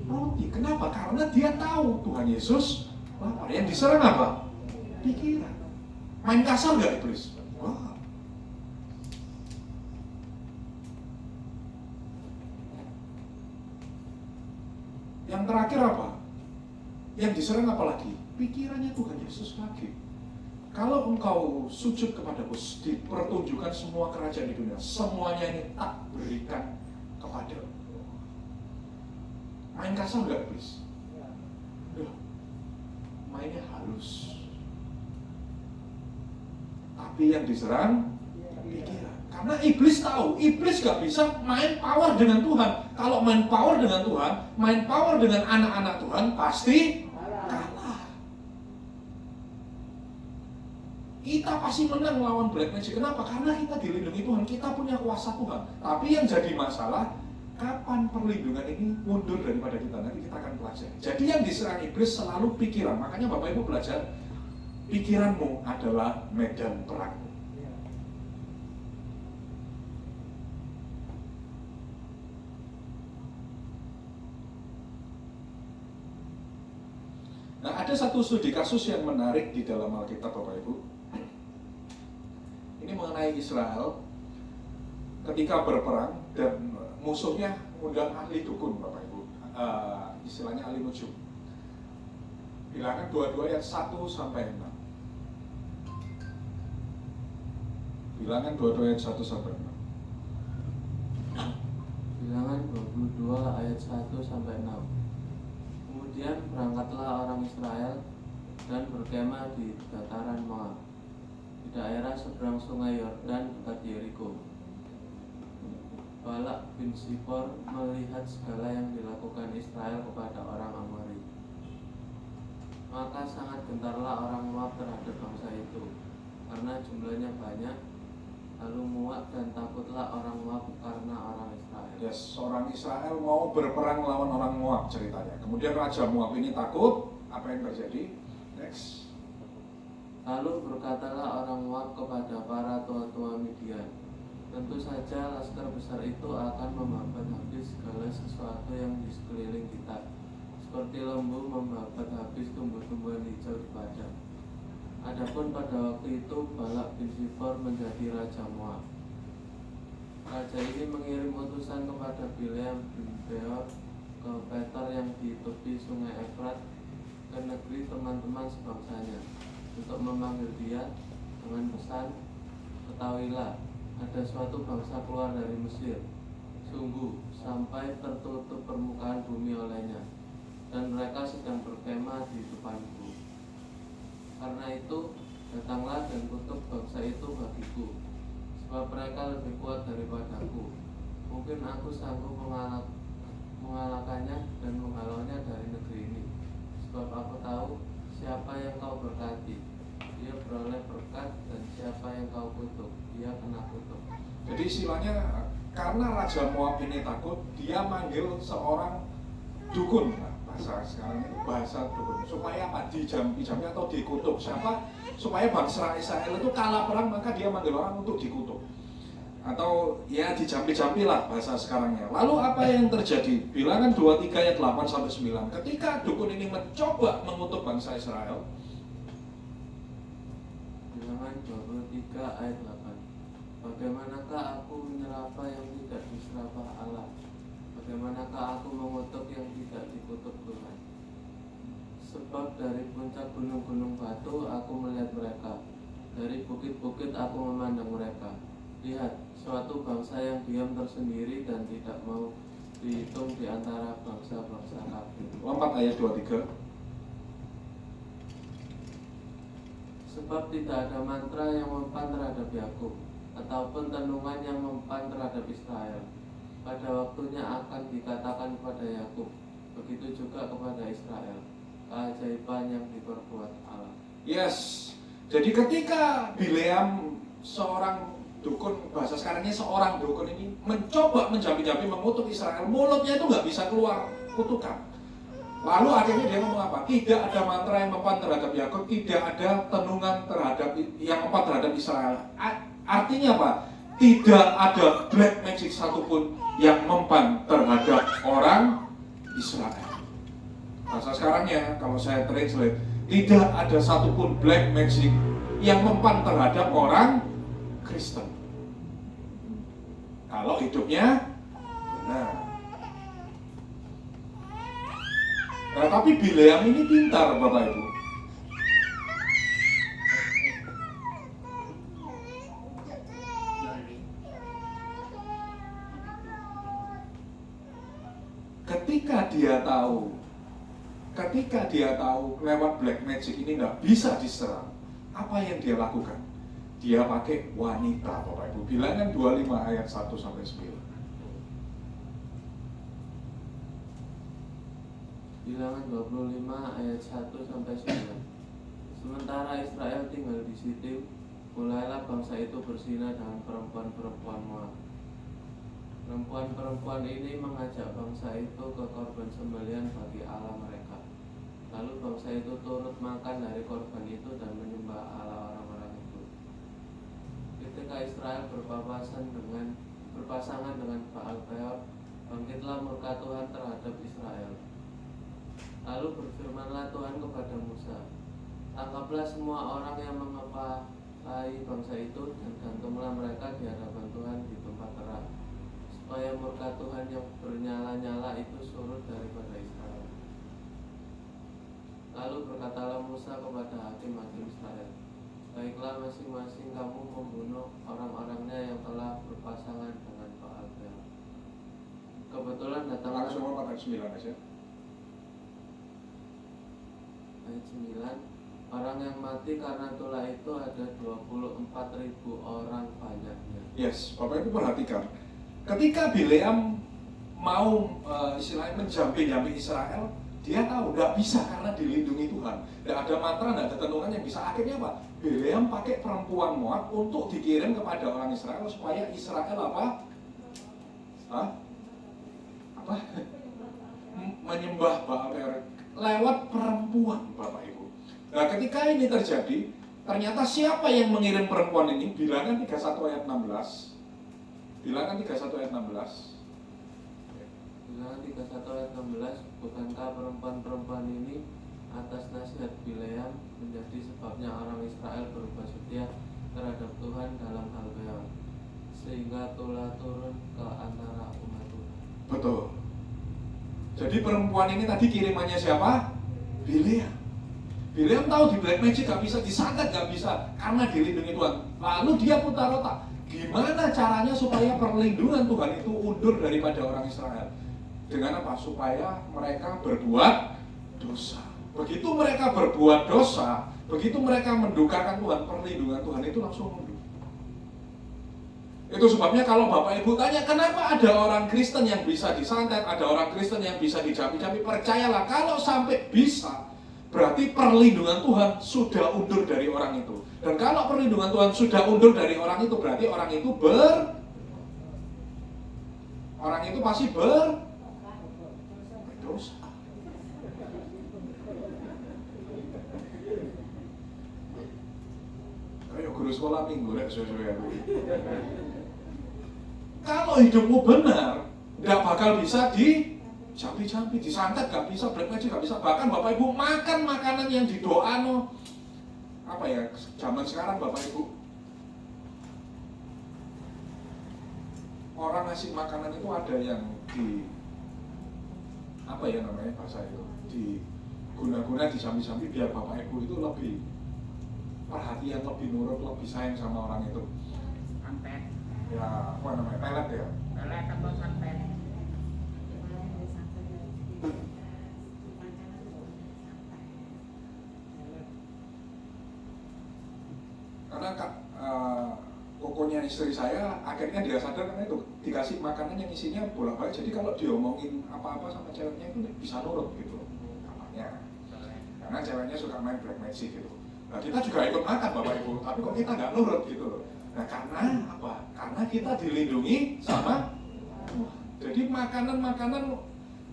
roti. Kenapa? Karena dia tahu Tuhan Yesus lapar. Yang diserang apa? Pikiran. Main kasar nggak iblis? Wah. Yang terakhir apa? Yang diserang apa lagi? Pikirannya Tuhan Yesus lagi. Kalau engkau sujud kepadaku, dipertunjukkan semua kerajaan di dunia, semuanya ini tak berikan kepadamu. Main kasar nggak iblis? Mainnya halus. Tapi yang diserang pikiran. Karena iblis tahu, iblis gak bisa main power dengan Tuhan. Kalau main power dengan Tuhan, main power dengan anak-anak Tuhan, pasti kalah. Kita pasti menang melawan black magic. Kenapa? Karena kita dilindungi Tuhan, kita punya kuasa Tuhan. Tapi yang jadi masalah, kapan perlindungan ini mundur daripada kita? Nanti kita akan pelajari. Jadi yang diserang iblis selalu pikiran. Makanya Bapak Ibu belajar, pikiranmu adalah medan perang. Nah, ada satu studi kasus yang menarik di dalam Alkitab Bapak Ibu. Ini mengenai Israel ketika berperang dan musuhnya undang ahli dukun Bapak Ibu, istilahnya ahli nujum. Bilangan 22 ayat 1 sampai 6. Bilangan 22 ayat 1 sampai 6. Bilangan 22 ayat 1 sampai 6. Kemudian berangkatlah orang Israel dan berkemah di dataran Moab, di daerah seberang sungai Yordan dekat Yeriko. Balak bin Sipor melihat segala yang dilakukan Israel kepada orang Amori. Maka sangat gentarlah orang Moab terhadap bangsa itu, karena jumlahnya banyak. Lalu muak dan takutlah orang Moab karena orang Israel. Yes, orang Israel mau berperang melawan orang Moab ceritanya. Kemudian Raja Moab ini takut. Apa yang terjadi? Next. Lalu berkatalah orang Moab kepada para tua-tua Midian, tentu saja laskar besar itu akan membabat habis segala sesuatu yang di sekeliling kita, seperti lembu membabat habis tumbuh-tumbuhan hijau di padang. Adapun pada waktu itu Balak bin Sipor menjadi Raja Moab. Raja ini mengirim utusan kepada Bileam bin Beor ke Petor yang di tepi sungai Efrat, ke negeri teman-teman sebangsanya, untuk memanggil dia dengan pesan, ketahuilah, ada suatu bangsa keluar dari Mesir, sungguh sampai tertutup permukaan bumi olehnya, dan mereka sedang berkemah di depanku. Karena itu, datanglah dan kutuk bangsa itu bagiku, sebab mereka lebih kuat daripadaku. Mungkin aku sanggup mengalahkannya dan menghalaunya dari negeri ini. Sebab aku tahu siapa yang kau berkati, dia beroleh berkat, dan siapa yang kau kutuk, dia kena kutuk. Jadi istilahnya karena Raja Moab ini takut, dia manggil seorang dukun. Nah, bahasa sekarang itu bahasa dukun. Supaya apa? Dijam-jamnya atau dikutuk. Siapa? Supaya bangsa Israel itu kalah perang, maka dia manggil orang untuk dikutuk. Atau ya dijampi-jampi lah bahasa sekarangnya. Lalu apa yang terjadi? Bilangan 23 ayat 8-9. Ketika dukun ini mencoba mengutuk bangsa Israel, Bilangan 23 ayat 8. Bagaimanakah aku menyerapa yang tidak diserapah Allah? Bagaimanakah aku mengutuk yang tidak dikutuk Tuhan? Sebab dari puncak gunung-gunung batu aku melihat mereka, dari bukit-bukit aku memandang mereka. Lihat, suatu bangsa yang diam tersendiri dan tidak mau dihitung di antara bangsa-bangsa kafir. lompat ayat 23. Sebab tidak ada mantra yang mempan terhadap Yakub, ataupun tenungan yang mempan terhadap Israel. Pada waktunya akan dikatakan kepada Yakub, begitu juga kepada Israel, keajaiban yang diperbuat Allah. Yes. Jadi ketika Bileam seorang dukun, bahasa sekarangnya seorang dukun ini mencoba menjampi-jampi mengutuk Israel, mulutnya itu nggak bisa keluar kutukan. Lalu akhirnya dia ngomong apa? Tidak ada mantra yang mempan terhadap Yakub, tidak ada tenungan terhadap yang mempan terhadap Israel. Artinya apa? Tidak ada black magic satupun yang mempan terhadap orang Israel. Bahasa sekarangnya, kalau saya translate, tidak ada satupun black magic yang mempan terhadap orang Kristen. Kalau hidupnya benar. Nah, tapi Bileam ini pintar, Bapak Ibu. Ketika dia tahu lewat black magic ini nggak bisa diserang, apa yang dia lakukan? Dia pakai wanita, Bapak Ibu. Bilangan 25 ayat 1-9. Bilangan 25 ayat 1-9. Sementara Israel tinggal di Sitim, mulailah bangsa itu berzina dengan perempuan-perempuan Moab. Perempuan-perempuan ini mengajak bangsa itu ke korban sembelihan bagi Allah mereka. Lalu bangsa itu turut makan dari korban itu dan menyembah Allah orang-orang itu. Ketika Israel berpasangan dengan Baal Peor, bangkitlah murka Tuhan terhadap Israel. Lalu berfirmanlah Tuhan kepada Musa, tangkaplah semua orang yang mengepai bangsa itu dan gantunglah mereka di hadapan Tuhan di tempat terang, supaya murka Tuhan yang bernyala-nyala itu surut daripada Israel. Lalu berkatalah Musa kepada hakim-hakim Israel, baiklah masing-masing kamu membunuh orang-orangnya yang telah berpasangan dengan Baal Peor. Kebetulan datanglah Langsung lompat ayat 9 aja. Ayat 9, orang yang mati karena tulah itu ada 24.000 orang banyaknya. Yes, Bapak Ibu perhatikan. Ketika Bileam mau istilahnya menjampi-jampi Israel, dia tahu nggak bisa karena dilindungi Tuhan. Nggak ada mantra, nggak ada tenungan yang bisa. Akhirnya apa? Bileam pakai perempuan Moab untuk dikirim kepada orang Israel supaya Israel apa? Menyembah Baal Peor lewat perempuan, Bapak Ibu. Nah, ketika ini terjadi, ternyata siapa yang mengirim perempuan ini? Bilangan 31 ayat 16. Bilangan 31 ayat 16. Bilangan 31 ayat 16, bukankah perempuan-perempuan ini atas nasihat Bileam menjadi sebabnya orang Israel berubah setia terhadap Tuhan dalam hal Peor, sehingga tulah turun ke antara umat Tuhan. Betul. Jadi perempuan ini tadi kirimannya siapa? Bileam. Bileam tahu di black magic gak bisa, disantet gak bisa, karena dilindungi Tuhan. Lalu dia putar otak, gimana caranya supaya perlindungan Tuhan itu undur daripada orang Israel? Dengan apa? Supaya mereka berbuat dosa. Begitu mereka berbuat dosa, begitu mereka mendukakan Tuhan, perlindungan Tuhan itu langsung mundur. Itu sebabnya kalau Bapak Ibu tanya kenapa ada orang Kristen yang bisa disantet, ada orang Kristen yang bisa dicapi-capi, percayalah kalau sampai bisa, berarti perlindungan Tuhan sudah undur dari orang itu. Dan kalau perlindungan Tuhan sudah undur dari orang itu, berarti orang itu pasti berdosa. Kayak guru sekolah minggu ya, sesuai. Kalau hidupmu benar, nggak bakal bisa dicapi-capi, disantet nggak bisa, black magic nggak bisa. Bahkan Bapak Ibu makan makanan yang didoano, apa ya, zaman sekarang Bapak Ibu, orang ngasih makanan itu ada yang di, apa ya namanya bahasa itu, diguna-guna, disambi-sambi biar Bapak Ibu itu lebih perhatian, lebih nurut, lebih sayang sama orang itu. Santet. Ya, apa namanya, pelet ya? Pelet atau santet? Karena kokonya istri saya akhirnya dia sadar karena itu dikasih makanan yang isinya bolak-balik. Jadi kalau diomongin apa-apa sama ceweknya itu bisa nurut gitu namanya. Karena ceweknya suka main black magic gitu. Nah kita juga ikut makan Bapak Ibu, tapi kok kita nggak nurut gitu loh. Nah karena apa? Karena kita dilindungi sama Tuhan. Jadi makanan-makanan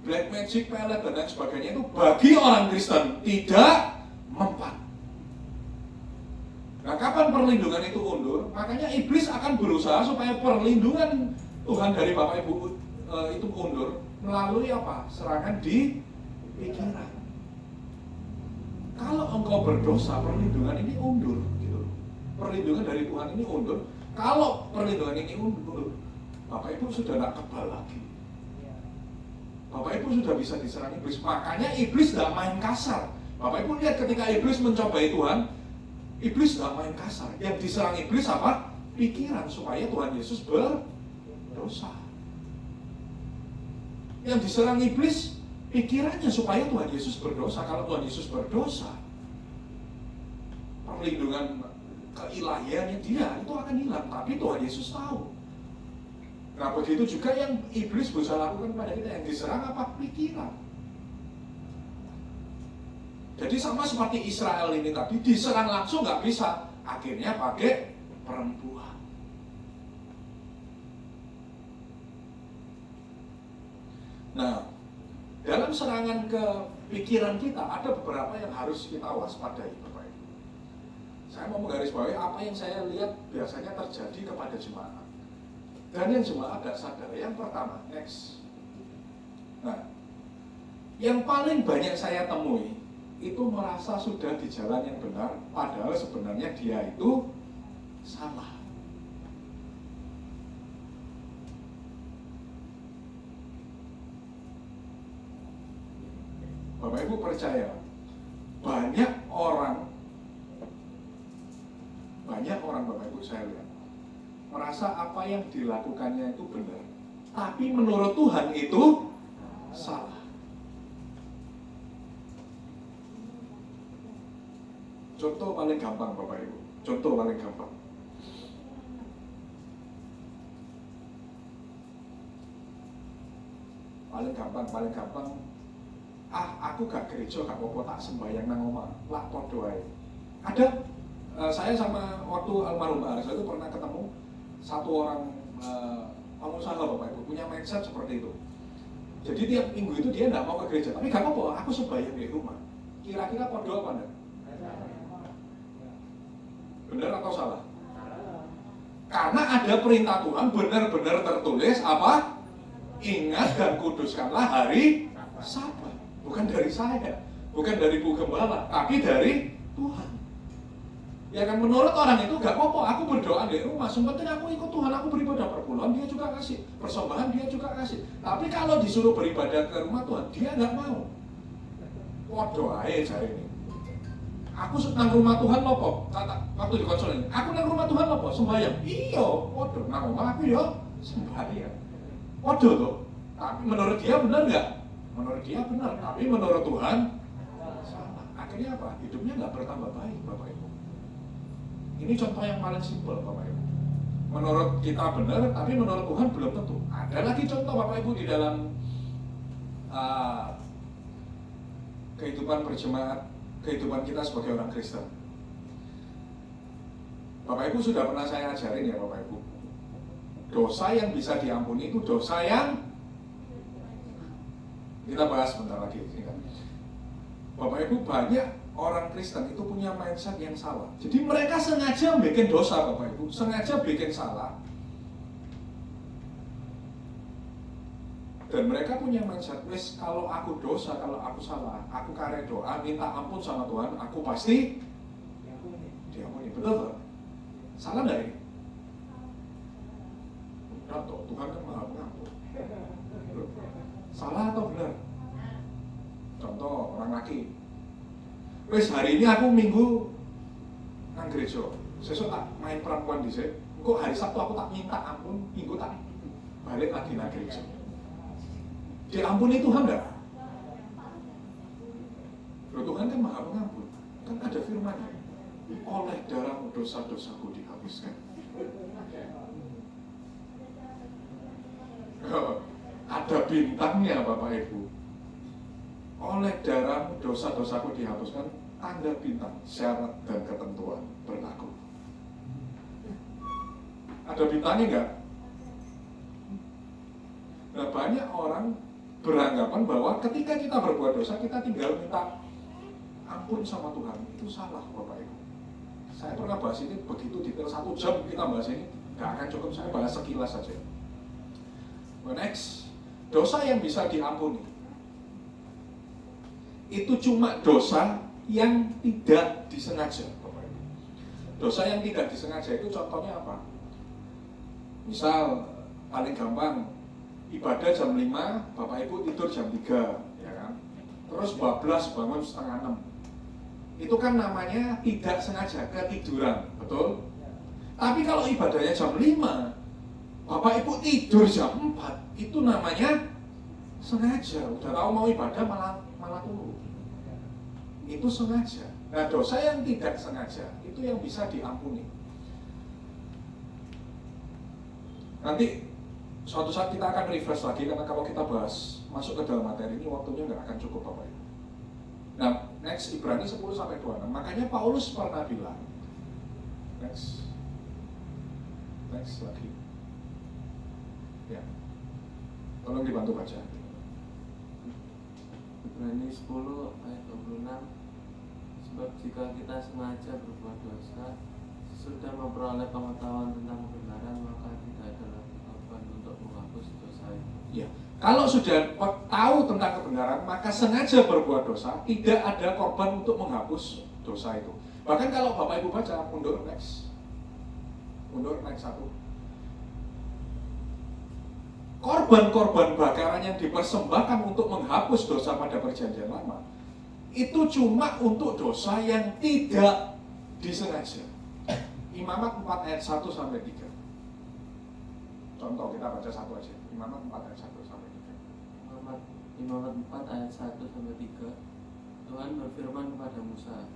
black magic, pelet dan lain sebagainya itu bagi orang Kristen tidak mempan. Nah kapan perlindungan itu undur? Makanya iblis akan berusaha supaya perlindungan Tuhan dari Bapak Ibu itu undur melalui apa? Serangan di pikiran. Kalau engkau berdosa, perlindungan ini undur gitu. Perlindungan dari Tuhan ini undur. Kalau perlindungan ini undur, Bapak Ibu sudah tidak kebal lagi. Bapak Ibu sudah bisa diserang iblis. Makanya iblis tidak main kasar. Bapak Ibu lihat ketika iblis mencobai Tuhan, iblis tidak main kasar. Yang diserang iblis apa? Pikiran supaya Tuhan Yesus berdosa. Yang diserang iblis pikirannya supaya Tuhan Yesus berdosa. Kalau Tuhan Yesus berdosa, perlindungan keilahiannya dia itu akan hilang. Tapi Tuhan Yesus tahu. Nah begitu juga yang iblis berusaha lakukan pada kita. Yang diserang apa? Pikiran. Jadi sama seperti Israel ini tadi, diserang langsung nggak bisa. Akhirnya pakai perempuan. Nah, dalam serangan ke pikiran kita ada beberapa yang harus kita waspadai, Bapak Ibu. Saya mau menggarisbawahi apa yang saya lihat biasanya terjadi kepada jemaat. Dan yang jemaat tidak sadar. Yang pertama, next. Nah, yang paling banyak saya temui itu merasa sudah di jalan yang benar, padahal sebenarnya dia itu salah. Bapak Ibu percaya, banyak orang Bapak Ibu saya lihat merasa apa yang dilakukannya itu benar, tapi menurut Tuhan itu salah. Contoh paling gampang Bapak Ibu, contoh paling gampang. Paling gampang. Aku gak gereja, gak apa-apa, tak sembahyang nang omah, lak podo ae. Ada saya sama waktu almarhum Pak Arsa itu pernah ketemu satu orang pengusaha Bapak Ibu punya mindset seperti itu. Jadi tiap minggu itu dia enggak mau ke gereja, tapi gak apa-apa, aku sembahyang di rumah. Kira-kira podo apa enggak? Benar atau salah? Karena ada perintah Tuhan benar-benar tertulis apa? Ingat dan kuduskanlah hari Sabat. Bukan dari saya, bukan dari Bu Gembala, tapi dari Tuhan. Ya kan menurut orang itu gak apa-apa, aku berdoa di rumah, penting aku ikut Tuhan, aku beribadah perpuluhan, dia juga kasih, persembahan dia juga kasih. Tapi kalau disuruh beribadah ke rumah Tuhan, dia gak mau. Waduh aja cari ini. Aku nang rumah Tuhan lopo, kata waktu di konsol ini, aku nang rumah Tuhan lopo, sembahyang. Iya, waduh, nang rumah aku ya sembahyang. Waduh tuh, tapi menurut dia benar nggak? Menurut dia benar, tapi menurut Tuhan salah. Akhirnya apa? Hidupnya nggak bertambah baik, Bapak Ibu. Ini contoh yang paling simpel, Bapak Ibu. menurut kita benar, tapi menurut Tuhan belum tentu. Ada lagi contoh Bapak Ibu di dalam kehidupan berjemaat, kehidupan kita sebagai orang Kristen. Bapak Ibu sudah pernah saya ajarin ya Bapak Ibu, dosa yang bisa diampuni itu dosa yang kita bahas sebentar lagi. Bapak Ibu, banyak orang Kristen itu punya mindset yang salah. Jadi mereka sengaja bikin dosa Bapak Ibu, sengaja bikin salah. Dan mereka punya mindset, wes kalau aku dosa, kalau aku salah, aku karek doa, minta ampun sama Tuhan, aku pasti diampuni. Betul tak? Salah nggak ini? Enggak toh, Tuhan kan maha pengampun. Salah atau benar? Contoh orang laki, wes hari ini aku minggu nang gereja, sesuk tak main perempuan di sini. Kok hari Sabtu aku tak minta ampun, minggu tak balik lagi nang gereja. Diampuni Tuhan enggak? Loh, Tuhan kan maha pengampun. Kan ada firman-Nya, oleh darahmu dosa-dosaku dihapuskan. Ada bintangnya Bapak Ibu. Oleh darahmu dosa-dosaku dihapuskan, tanda bintang, syarat dan ketentuan berlaku. Ada bintangnya enggak? Nah, banyak orang beranggapan bahwa ketika kita berbuat dosa, kita tinggal minta ampun sama Tuhan. Itu salah Bapak Ibu. Saya pernah bahas ini begitu detail, 1 jam kita bahas ini, nggak akan cukup, saya bahas sekilas saja. Next, dosa yang bisa diampuni itu cuma dosa yang tidak disengaja Bapak Ibu. Dosa yang tidak disengaja itu contohnya apa? Misal, paling gampang, ibadah jam 5, Bapak Ibu tidur jam 3, ya kan? Terus bablas bangun setengah 6. Itu kan namanya tidak sengaja, ketiduran, betul? Tapi kalau ibadahnya jam 5, Bapak Ibu tidur jam 4, itu namanya sengaja. Udah tahu mau ibadah malah turu. Itu sengaja. Nah, dosa yang tidak sengaja itu yang bisa diampuni. Nanti suatu saat kita akan refresh lagi, karena kalau kita bahas masuk ke dalam materi ini waktunya nggak akan cukup Bapak Ibu. Nah, next Ibrani 10-26. Makanya Paulus pernah bilang, next lagi. Ya, tolong dibantu baca. Ibrani 10 ayat 26. Sebab jika kita sengaja berbuat dosa, sudah memperoleh pengetahuan tentang kebenaran, maka tidak ada lagi korban untuk menghapus dosa itu. Ya, kalau sudah tahu tentang kebenaran, maka sengaja berbuat dosa, tidak ada korban untuk menghapus dosa itu. Bahkan kalau Bapak Ibu baca, mundur next 1. Korban-korban bakaran yang dipersembahkan untuk menghapus dosa pada perjanjian lama, itu cuma untuk dosa yang tidak disengaja. Imamat 4 ayat 1-3. Contoh, kita baca satu aja. Imamat 4 ayat 1-3. Imamat 4 ayat 1-3. Tuhan berfirman kepada Musa,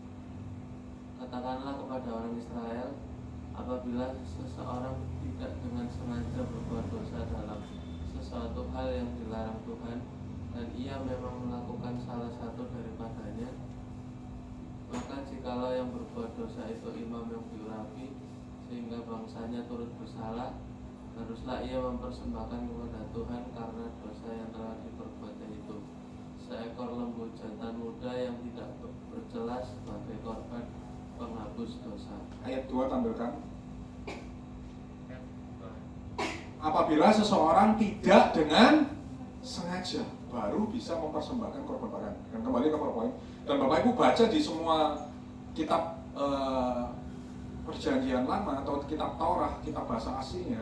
katakanlah kepada orang Israel, apabila seseorang tidak dengan sengaja berbuat dosa dalam sesuatu hal yang dilarang Tuhan, dan ia memang melakukan salah satu daripadanya, maka jikalau yang berbuat dosa itu imam yang diurapi, sehingga bangsanya turut bersalah, haruslah ia mempersembahkan kepada Tuhan karena dosa yang telah diperbuatnya itu seekor lembu jantan muda yang tidak bercela sebagai korban penghapus dosa. Ayat 2 tampilkan. Apabila seseorang tidak dengan sengaja, baru bisa mempersembahkan korban bakaran. Dan kembali ke PowerPoint. Dan Bapak Ibu baca di semua kitab perjanjian lama atau kitab Taurat, kitab bahasa aslinya,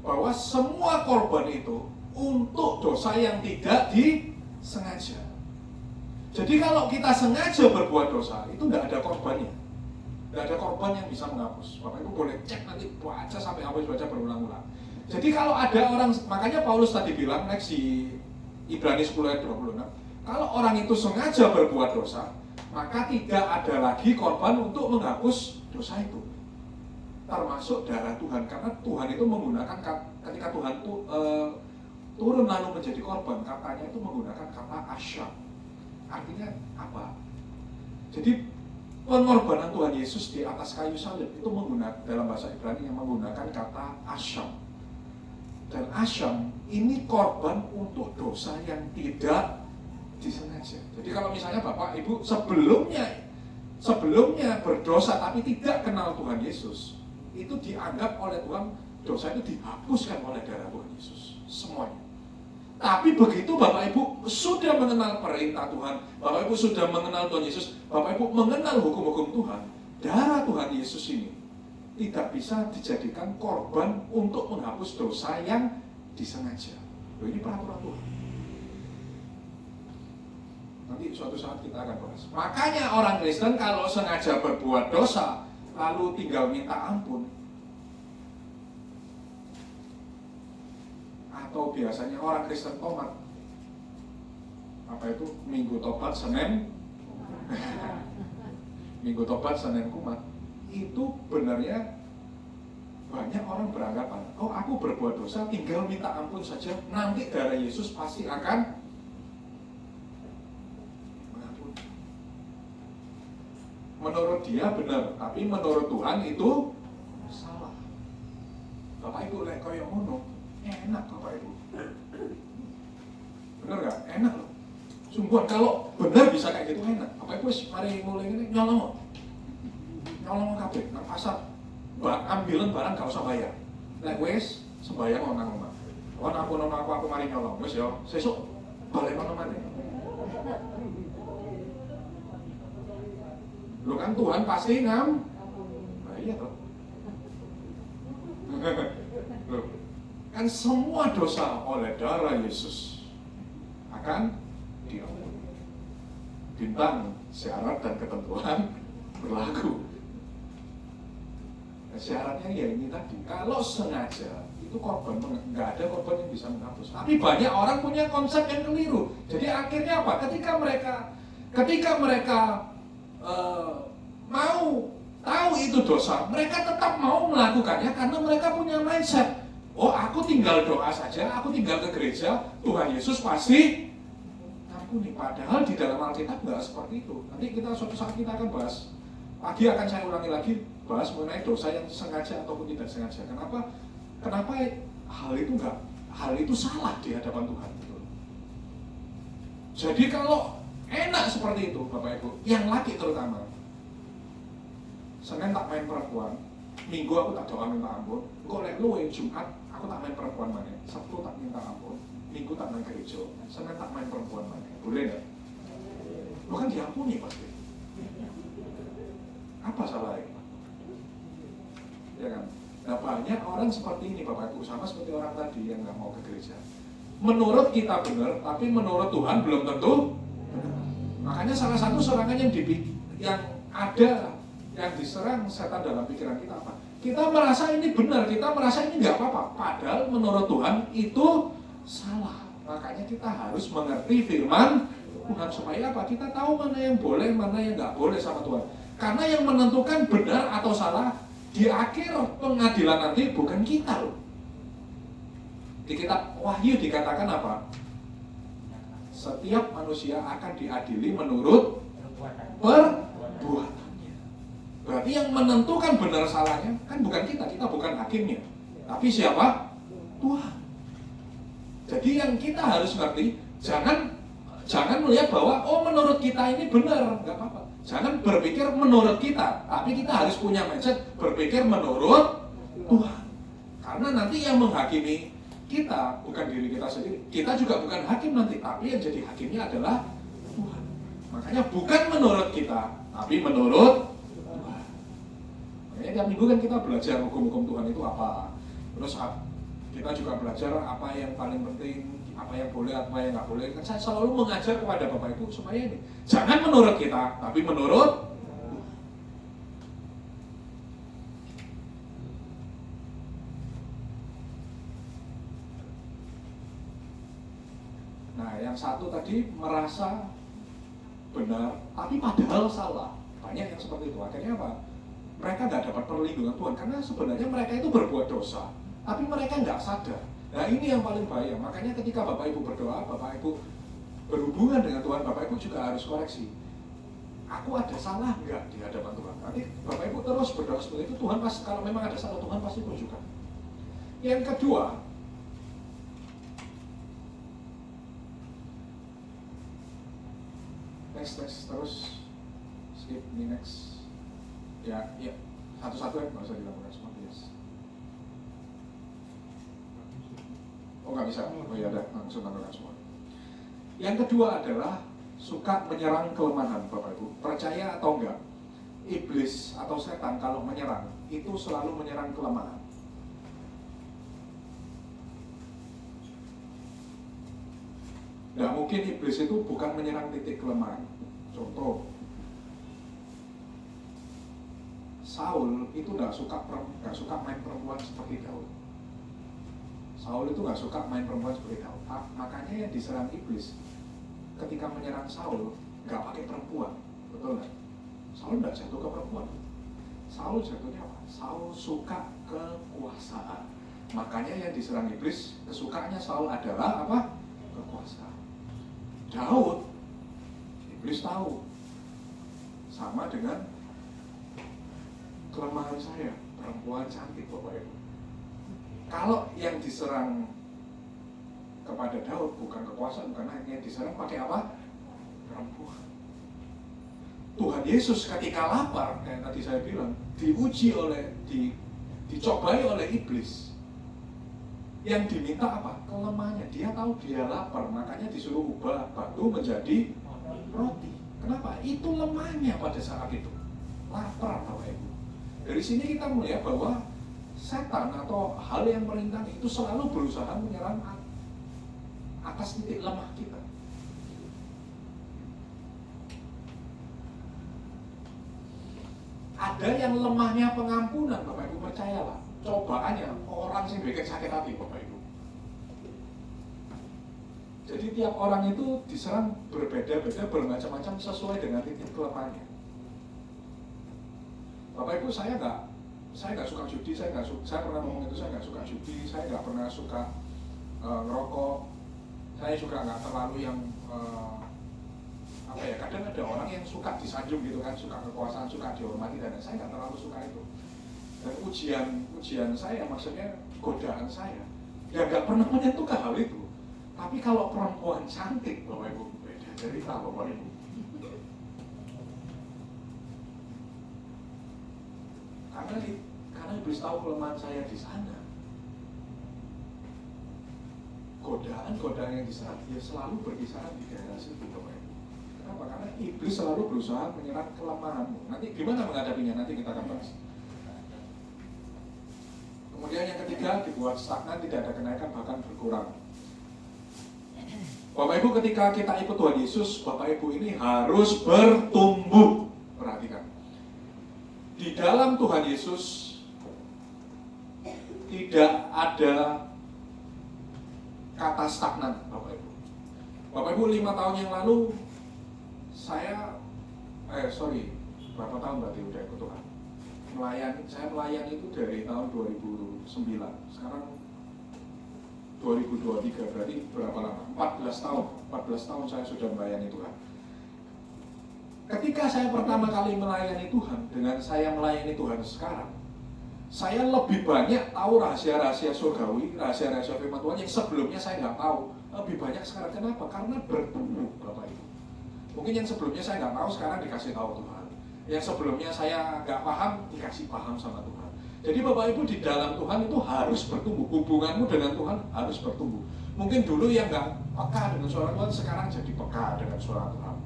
bahwa semua korban itu untuk dosa yang tidak disengaja. Jadi kalau kita sengaja berbuat dosa, itu tidak ada korbannya. Tidak ada korban yang bisa menghapus. Bapak Ibu boleh cek nanti, baca sampai habis, baca berulang-ulang. Jadi kalau ada orang, makanya Paulus tadi bilang, next di Ibrani 10 ayat 26, kalau orang itu sengaja berbuat dosa, maka tidak ada lagi korban untuk menghapus dosa itu. termasuk darah Tuhan, karena Tuhan itu menggunakan ketika Tuhan itu turun lalu menjadi korban, katanya itu menggunakan kata asyam. Artinya apa? Jadi pengorbanan Tuhan Yesus di atas kayu salib itu menggunakan, dalam bahasa Ibrani yang menggunakan kata asyam. Dan asyam ini korban untuk dosa yang tidak disengaja. Jadi kalau misalnya Bapak Ibu sebelumnya berdosa tapi tidak kenal Tuhan Yesus, itu dianggap oleh Tuhan, dosa itu dihapuskan oleh darah Tuhan Yesus semuanya. Tapi begitu Bapak Ibu sudah mengenal perintah Tuhan, Bapak Ibu sudah mengenal Tuhan Yesus, Bapak Ibu mengenal hukum-hukum Tuhan, darah Tuhan Yesus ini tidak bisa dijadikan korban untuk menghapus dosa yang disengaja. Ini peraturan Tuhan. Nanti suatu saat kita akan bahas. Makanya orang Kristen kalau sengaja berbuat dosa lalu tinggal minta ampun, atau biasanya orang Kristen tomat, apa itu, Minggu tobat Senin Minggu tobat Senin kumat, itu benarnya banyak orang beranggapan, oh aku berbuat dosa tinggal minta ampun saja, nanti darah Yesus pasti akan mengampuni. Menurut dia benar, tapi menurut Tuhan itu salah. Bapak Ibu lek koyo ngono, enak Bapak Ibu. Bener gak? Enak loh. Sungguhan kalau benar bisa kayak gitu enak. Bapak Ibu mari mulai ini nyolong kabeh nang pasar. Ambilan barang gak usah bayar. Lek wis sembayang nang omah. Wong aku mari nyolong. Wis yo, sesuk balik nang maneh. Lho kan Tuhan pasti ngam. Nah iya toh. Loh, kan semua dosa oleh darah Yesus akan diampuni. Bintang, syarat dan ketentuan berlaku. Nah, syaratnya ya ini tadi, kalau sengaja itu korban, nggak ada korban yang bisa menghapus. Tapi banyak orang punya konsep yang keliru. Jadi akhirnya apa? Ketika mereka mau tahu itu dosa, mereka tetap mau melakukannya karena mereka punya mindset, oh aku tinggal doa saja, aku tinggal ke gereja, Tuhan Yesus pasti ampuni. Padahal di dalam Alkitab nggak seperti itu. Nanti kita suatu saat kita akan bahas. Pagi akan saya ulangi lagi, bahas mengenai dosa yang sengaja ataupun tidak sengaja. Kenapa hal itu salah di hadapan Tuhan? Jadi kalau enak seperti itu Bapak Ibu, yang laki terutama, Senin tak main perempuan, Minggu aku tak doa minta ampun, kok lek luwe Jumat aku tak main perempuan mana, Sabtu tak minta ampun, Minggu tak main gereja, Senin tak main perempuan mana, boleh nggak? Lo kan diampuni pasti. Apa salahnya? Ya kan? Nah banyak orang seperti ini Bapak Ibu, sama seperti orang tadi yang nggak mau ke gereja. Menurut kita benar, tapi menurut Tuhan belum tentu. Makanya salah satu serangan yang diserang setan dalam pikiran kita apa? Kita merasa ini benar, kita merasa ini nggak apa-apa. Padahal menurut Tuhan itu salah. Makanya kita harus mengerti firman Tuhan supaya apa? Kita tahu mana yang boleh, mana yang nggak boleh sama Tuhan. Karena yang menentukan benar atau salah di akhir pengadilan nanti bukan kita loh. Di kitab Wahyu dikatakan apa? Setiap manusia akan diadili menurut perbuatannya. Berarti yang menentukan benar salahnya kan bukan kita bukan hakimnya. Tapi siapa? Tuhan. Jadi yang kita harus ngerti, jangan melihat bahwa oh menurut kita ini benar, nggak apa-apa. Jangan berpikir menurut kita, tapi kita harus punya mindset berpikir menurut Tuhan. Karena nanti yang menghakimi kita bukan diri kita sendiri. Kita juga bukan hakim nanti, tapi yang jadi hakimnya adalah Tuhan. Makanya bukan menurut kita, tapi menurut Tuhan. Makanya tiap minggu kan kita belajar hukum-hukum Tuhan itu apa. Terus kita juga belajar apa yang paling penting, apa yang boleh, apa yang nggak boleh. Kan saya selalu mengajar kepada Bapak Ibu supaya ini jangan menurut kita, tapi menurut Tuhan. Nah, yang satu tadi merasa benar, tapi padahal salah. Banyak yang seperti itu. Akhirnya apa? mereka nggak dapat perlindungan Tuhan karena sebenarnya mereka itu berbuat dosa, tapi mereka nggak sadar. Nah ini yang paling bahaya. Makanya ketika Bapak Ibu berdoa, Bapak Ibu berhubungan dengan Tuhan, Bapak Ibu juga harus koreksi. Aku ada salah nggak di hadapan Tuhan? Nanti Bapak Ibu terus berdoa seperti itu, Tuhan pasti, kalau memang ada salah, Tuhan pasti tunjukkan. Yang kedua, next terus skip ini next. Ya satu-satu ya, nggak usah dilakukan semua, yes. Oh nggak bisa, oh ya udah langsung lakukan semua. Yang kedua adalah suka menyerang kelemahan, Bapak Ibu. Percaya atau enggak, iblis atau setan kalau menyerang itu selalu menyerang kelemahan. Nggak mungkin iblis itu bukan menyerang titik kelemahan. Contoh, Saul itu nggak suka main perempuan seperti Daud. Saul itu nggak suka main perempuan seperti Daud. Makanya yang diserang iblis ketika menyerang Saul nggak pakai perempuan, betul nggak? Saul nggak jatuh ke perempuan. Saul jatuhnya apa? Saul suka kekuasaan. Makanya yang diserang iblis, kesukaannya Saul adalah apa? Kekuasaan. Daud, iblis tahu, sama dengan kelemahan saya, perempuan cantik, Bapak Ibu. Kalau yang diserang kepada Daud bukan kekuasaan, karena yang diserang pakai apa? Perempuan. Tuhan Yesus ketika lapar, kayak tadi saya bilang, dicobai oleh iblis. Yang diminta apa? Kelemahannya. Dia tahu dia lapar, makanya disuruh ubah batu menjadi roti. Kenapa? Itu lemahnya pada saat itu. Lapar, Bapak Ibu. Dari sini kita melihat bahwa setan atau hal yang merintangi itu selalu berusaha menyerang atas titik lemah kita. Ada yang lemahnya pengampunan, Bapak Ibu, percayalah. Cobaannya orang yang bikin sakit hati, Bapak Ibu. Jadi tiap orang itu diserang berbeda-beda, bermacam-macam sesuai dengan titik kelemahannya. Bapak Ibu, saya nggak suka judi, saya pernah ngomong itu, saya nggak suka judi, saya nggak pernah suka ngerokok, saya juga nggak terlalu yang kadang ada orang yang suka disanjung gitu kan, suka kekuasaan, suka dihormati, dan saya nggak terlalu suka itu. Dan ujian saya, maksudnya godaan saya, ya nggak pernah menyentuh ke hal itu. Tapi kalau perempuan cantik, Bapak Ibu, beda cerita, Bapak Ibu. Karena iblis tahu kelemahan saya di sana. Godaan yang diserang dia selalu berkisaran di daerah situ, Bapak Ibu. Kenapa? Karena iblis selalu berusaha menyerang kelemahanmu. Nanti gimana menghadapinya? Nanti kita akan bahas. Kemudian yang ketiga, dibuat stagnan, tidak ada kenaikan, bahkan berkurang. Bapak Ibu, ketika kita ikut Tuhan Yesus, Bapak Ibu ini harus bertumbuh. Perhatikan. Di dalam Tuhan Yesus tidak ada kata stagnan, Bapak Ibu. Bapak Ibu, 5 tahun yang lalu berapa tahun berarti udah ikut Tuhan? Saya melayani itu dari tahun 2009. Sekarang 2023, berarti berapa lama? 14 tahun saya sudah melayani Tuhan. Ketika saya pertama kali melayani Tuhan, dengan saya melayani Tuhan sekarang, saya lebih banyak tahu rahasia-rahasia surgawi, rahasia-rahasia firman Tuhan yang sebelumnya saya nggak tahu. Lebih banyak sekarang. Kenapa? Karena bertumbuh, Bapak Ibu. Mungkin yang sebelumnya saya nggak tahu, sekarang dikasih tahu Tuhan. Yang sebelumnya saya nggak paham, dikasih paham sama Tuhan. Jadi Bapak Ibu, di dalam Tuhan itu harus bertumbuh. Hubunganmu dengan Tuhan harus bertumbuh. Mungkin dulu yang nggak peka dengan suara Tuhan, sekarang jadi peka dengan suara Tuhan.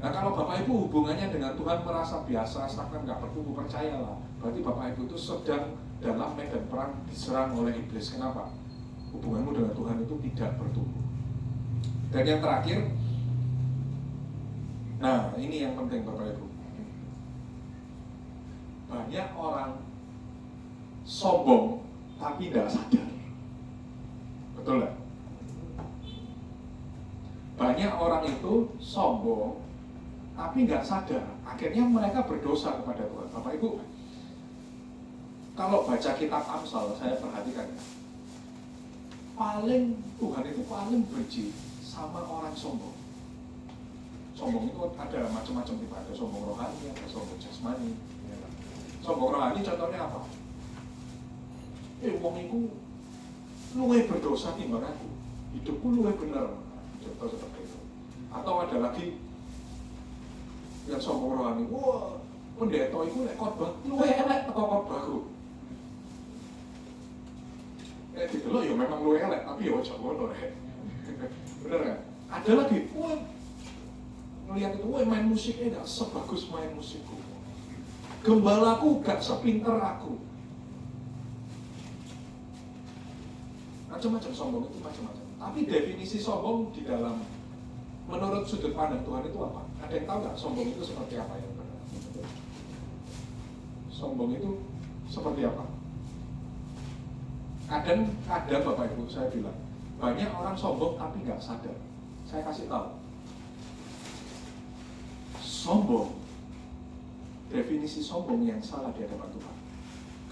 Nah, kalau Bapak Ibu hubungannya dengan Tuhan merasa biasa, stagnan, nggak bertumbuh, percayalah. Berarti Bapak Ibu itu sedang dalam medan perang diserang oleh iblis. Kenapa? Hubunganmu dengan Tuhan itu tidak bertumbuh. Dan yang terakhir, nah ini yang penting Bapak Ibu. Banyak orang sombong tapi tidak sadar. Betul nggak? Banyak orang itu sombong tapi nggak sadar. Akhirnya mereka berdosa kepada Tuhan. Bapak Ibu, kalau baca kitab Amsal, saya perhatikan ya, Tuhan itu paling benci sama orang sombong. Sombong itu ada macam-macam tipe, ada sombong rohani, ada sombong jasmani. Ya. Sombong rohani contohnya apa? Wong itu luwih berdosa timbang aku, hidupku luwih bener, contoh seperti itu. Atau ada lagi yang sombong rohani, wah pendeta itu nek khotbah luwih elek teko khotbahku. Didelok ya memang luwih elek, tapi ya aja ngono rek. Bener kan? Ada lagi, wah ngelihat itu, wah main musiknya gak sebagus main musikku. Gembalaku gak sepinter aku. Macam-macam sombong itu macam-macam. Tapi definisi sombong di dalam menurut sudut pandang Tuhan itu apa? Ada yang tahu nggak sombong itu seperti apa yang benar? Sombong itu seperti apa? Kadang Bapak Ibu saya bilang banyak orang sombong tapi nggak sadar. Saya kasih tahu. Sombong, definisi sombong yang salah di hadapan Tuhan.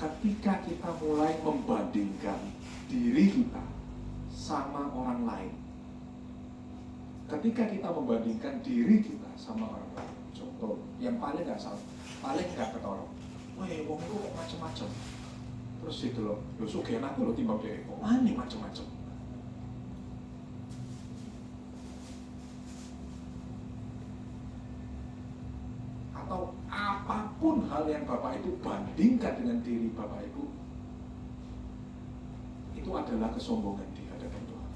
Ketika kita mulai membandingkan diri kita sama orang lain. Ketika kita membandingkan diri kita sama orang lain, contoh yang paling nggak salah, paling nggak ketolong. Wah, wong itu kok macam-macam. Terus itu loh, sugihan aku loh timbang dia, kok aneh macam-macam. Atau apapun hal yang Bapak Ibu bandingkan dengan diri Bapak Ibu, itu adalah kesombongan di hadapan Tuhan.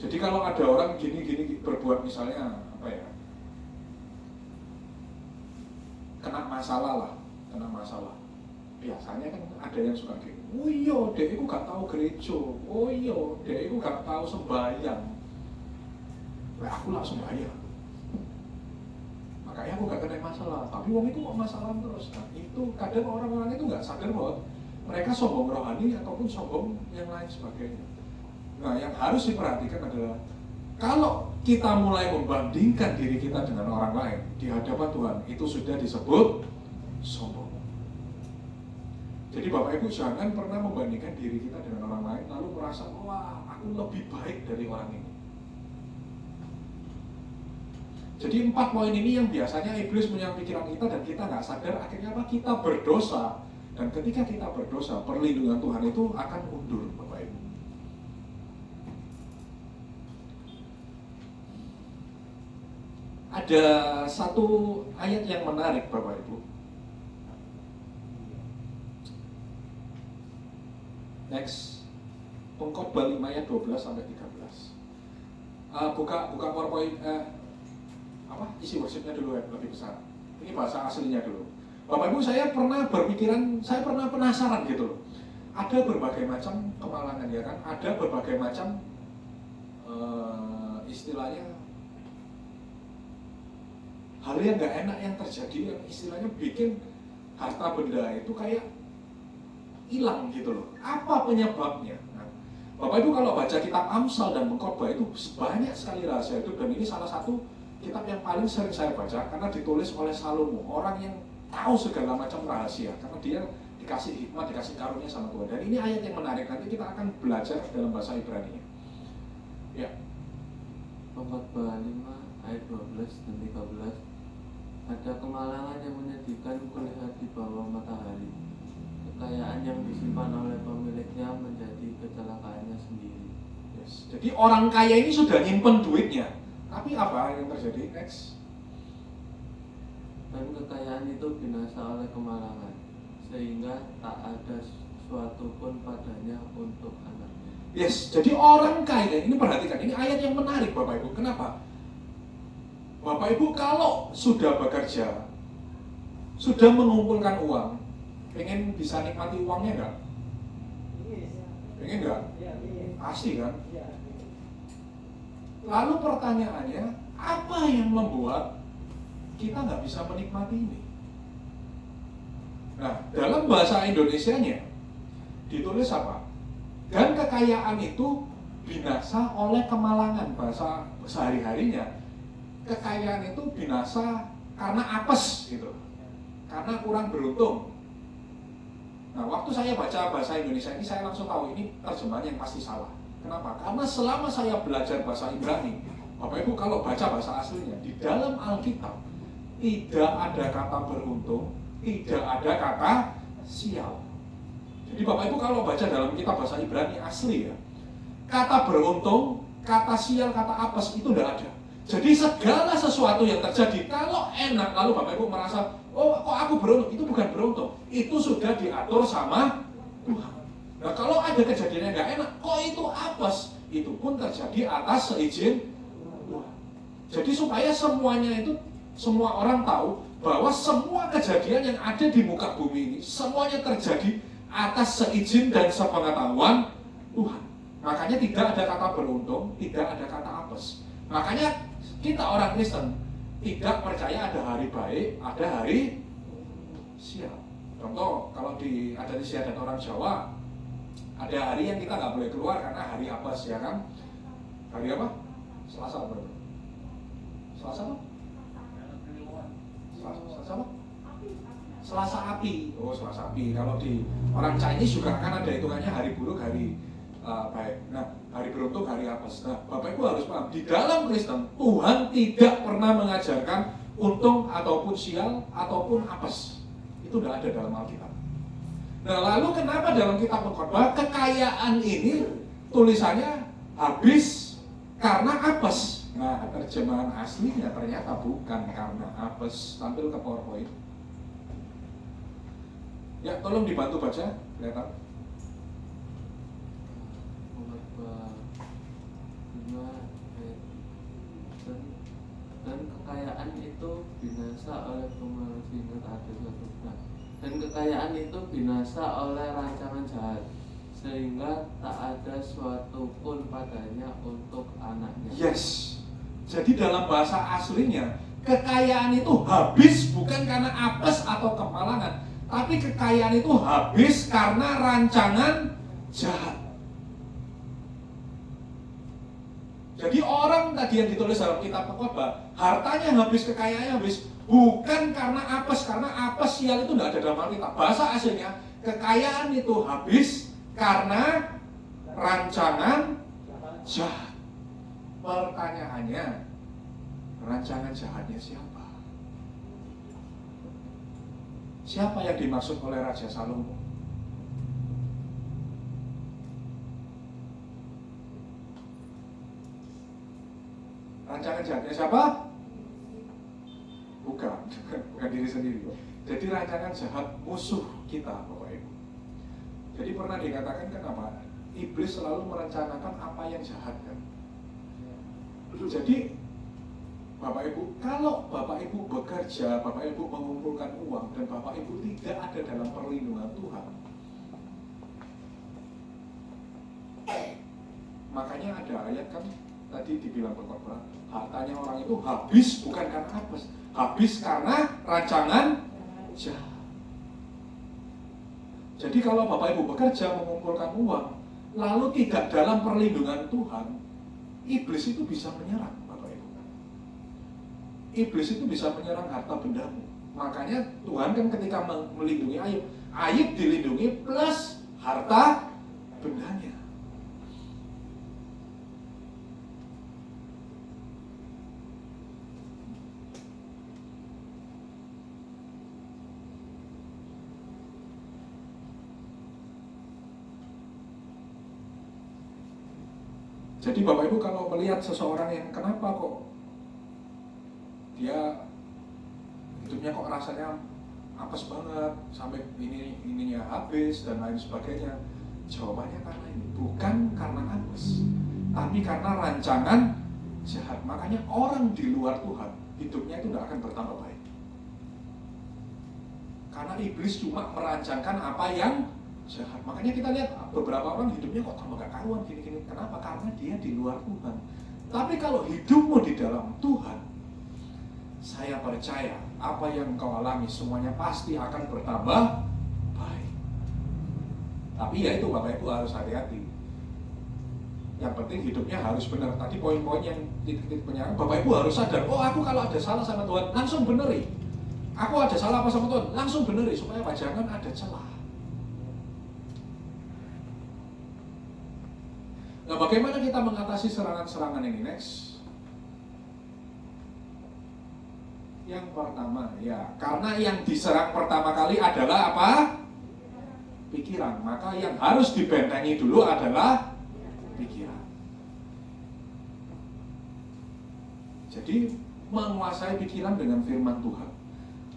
Jadi kalau ada orang gini berbuat misalnya apa ya, kena masalah, biasanya kan ada yang suka gini, oh iya, dia itu gak tahu gereja, oh iya, dia itu gak tahu sembahyang, aku lah sembahyang, makanya aku gak kena masalah, tapi wong itu kok masalah terus. Nah, itu kadang orang-orang itu gak sadar bahwa mereka sombong rohani ataupun sombong yang lain sebagainya. Nah, yang harus diperhatikan adalah kalau kita mulai membandingkan diri kita dengan orang lain di hadapan Tuhan, itu sudah disebut sombong. Jadi Bapak Ibu jangan pernah membandingkan diri kita dengan orang lain lalu merasa, wah aku lebih baik dari orang ini. Jadi 4 poin ini yang biasanya iblis menyerang pikiran kita dan kita nggak sadar, akhirnya apa? Kita berdosa. Dan ketika kita berdosa, perlindungan Tuhan itu akan mundur, Bapak Ibu. Ada satu ayat yang menarik, Bapak Ibu. Next, Pengkhotbah 5 ayat 12 sampai 13. Buka PowerPoint, isi worshipnya dulu ya, lebih besar. Ini bahasa aslinya dulu. Bapak Ibu, saya pernah berpikiran, saya pernah penasaran gitu loh. Ada berbagai macam kemalangan ya kan, ada berbagai macam istilahnya hal yang gak enak yang terjadi, yang istilahnya bikin harta benda itu kayak hilang gitu loh. Apa penyebabnya? Nah, Bapak Ibu kalau baca kitab Amsal dan Pengkhotbah itu banyak sekali rahasia itu, dan ini salah satu kitab yang paling sering saya baca karena ditulis oleh Salomo, orang yang tahu segala macam rahasia karena dia dikasih hikmat, dikasih karunia sama Tuhan. Dan ini ayat yang menarik, nanti kita akan belajar dalam bahasa Ibrani. Ya. Pengkhotbah 5 ayat 12 dan 13. Ada kemalangan yang menyedihkan kulihat di bawah matahari. Kekayaan yang disimpan oleh pemiliknya menjadi kecelakaannya sendiri. Yes. Jadi orang kaya ini sudah nyimpen duitnya, tapi apa yang terjadi? Next. Dan kekayaan itu binasa oleh kemalangan, sehingga tak ada suatu pun padanya untuk anaknya. Yes, jadi orang kaya ini, perhatikan, ini ayat yang menarik Bapak Ibu. Kenapa? Bapak Ibu kalau sudah bekerja, sudah mengumpulkan uang, pengen bisa nikmati uangnya enggak? Pengen enggak? Pasti kan? Lalu pertanyaannya, apa yang membuat kita nggak bisa menikmati ini? Nah, dalam bahasa Indonesianya ditulis apa? Dan kekayaan itu binasa oleh kemalangan. Bahasa sehari-harinya, kekayaan itu binasa karena apes gitu, karena kurang beruntung. Nah, waktu saya baca bahasa Indonesia ini, saya langsung tahu ini terjemahan yang pasti salah. Kenapa? Karena selama saya belajar bahasa Ibrani, Bapak Ibu kalau baca bahasa aslinya, di dalam Alkitab tidak ada kata beruntung, tidak ada kata sial. Jadi Bapak Ibu kalau baca dalam kitab bahasa Ibrani asli ya, kata beruntung, kata sial, kata apes itu tidak ada. Jadi segala sesuatu yang terjadi, kalau enak lalu Bapak Ibu merasa, oh kok aku beruntung, itu bukan beruntung, itu sudah diatur sama Tuhan. Nah kalau ada kejadian yang nggak enak, kok itu apes, itu pun terjadi atas seizin Tuhan. Jadi supaya semuanya itu, semua orang tahu bahwa semua kejadian yang ada di muka bumi ini, semuanya terjadi atas seizin dan sepengetahuan Tuhan. Makanya tidak ada kata beruntung, tidak ada kata apes. Makanya kita orang Kristen tidak percaya ada hari baik, ada hari sial. Contoh, kalau di adat istiadat orang Jawa, ada hari yang kita nggak boleh keluar karena hari apes, ya kan? Hari apa? Selasa apa? Selasa apa? Selasa apa? Selasa api. Oh, Selasa api. Kalau di orang Chinese juga kan ada hitungannya hari buruk, hari baik. Nah, hari beruntung, hari apes. Nah, Bapak Ibu harus paham, di dalam Kristen Tuhan tidak pernah mengajarkan untung ataupun sial ataupun apes. Itu tidak ada dalam Alkitab. Nah, lalu kenapa dalam kitab Pengkhotbah kekayaan ini tulisannya habis karena apes? Nah, terjemahan aslinya ternyata bukan karena apes. Tampil ke PowerPoint. Ya, tolong dibantu baca, kelihatan. Dan kekayaan itu binasa oleh pemalas ingat ada suatu dan kekayaan itu binasa oleh rancangan jahat sehingga tak ada suatu pun padanya untuk anaknya. Yes. Jadi dalam bahasa aslinya kekayaan itu habis bukan karena apes atau kemalangan, tapi kekayaan itu habis karena rancangan jahat. Jadi orang tadi yang ditulis dalam kitab Pengkhotbah, hartanya habis, kekayaannya habis, bukan karena apes, karena apes sial itu tidak ada dalam Alkitab. Bahasa aslinya, kekayaan itu habis karena rancangan jahat. Pertanyaannya, rancangan jahatnya siapa? Siapa yang dimaksud oleh Raja Salomo? Rancangan jahatnya siapa? Bukan diri sendiri. Jadi rancangan jahat musuh kita, Bapak Ibu. Jadi pernah dikatakan kenapa? Iblis selalu merencanakan apa yang jahat kan. Jadi Bapak Ibu, kalau Bapak Ibu bekerja, Bapak Ibu mengumpulkan uang, dan Bapak Ibu tidak ada dalam perlindungan Tuhan, makanya ada ayat kan tadi dibilang Pengkhotbah, hartanya orang itu habis bukan karena apes, habis karena rancangan jahat. Jadi kalau Bapak Ibu bekerja mengumpulkan uang, lalu tidak dalam perlindungan Tuhan, iblis itu bisa menyerang Bapak Ibu. Iblis itu bisa menyerang harta bendamu. Makanya Tuhan kan ketika melindungi Ayub, Ayub dilindungi plus harta bendanya. Jadi Bapak Ibu kalau melihat seseorang yang kenapa kok dia hidupnya kok rasanya apes banget sampai ininya habis dan lain sebagainya, jawabannya karena ini, bukan karena apes, tapi karena rancangan jahat. Makanya orang di luar Tuhan hidupnya itu tidak akan bertambah baik, karena iblis cuma merancangkan apa yang jahat. Makanya kita lihat beberapa orang hidupnya kok tambah gak karuan gini-gini. Kenapa? Karena dia di luar Tuhan. Tapi kalau hidupmu di dalam Tuhan, saya percaya apa yang kau alami semuanya pasti akan bertambah baik. Tapi ya itu Bapak Ibu harus hati-hati. Yang penting hidupnya harus benar. Tadi poin-poin yang titik-titik penyerang, Bapak Ibu harus sadar, oh aku kalau ada salah sama Tuhan langsung beneri. Aku ada salah apa sama Tuhan langsung beneri, supaya apa? Jangan ada celah. Bagaimana kita mengatasi serangan-serangan ini? Next. Yang pertama, ya, karena yang diserang pertama kali adalah apa? Pikiran. Maka yang harus dibentengi dulu adalah pikiran. Jadi menguasai pikiran dengan firman Tuhan.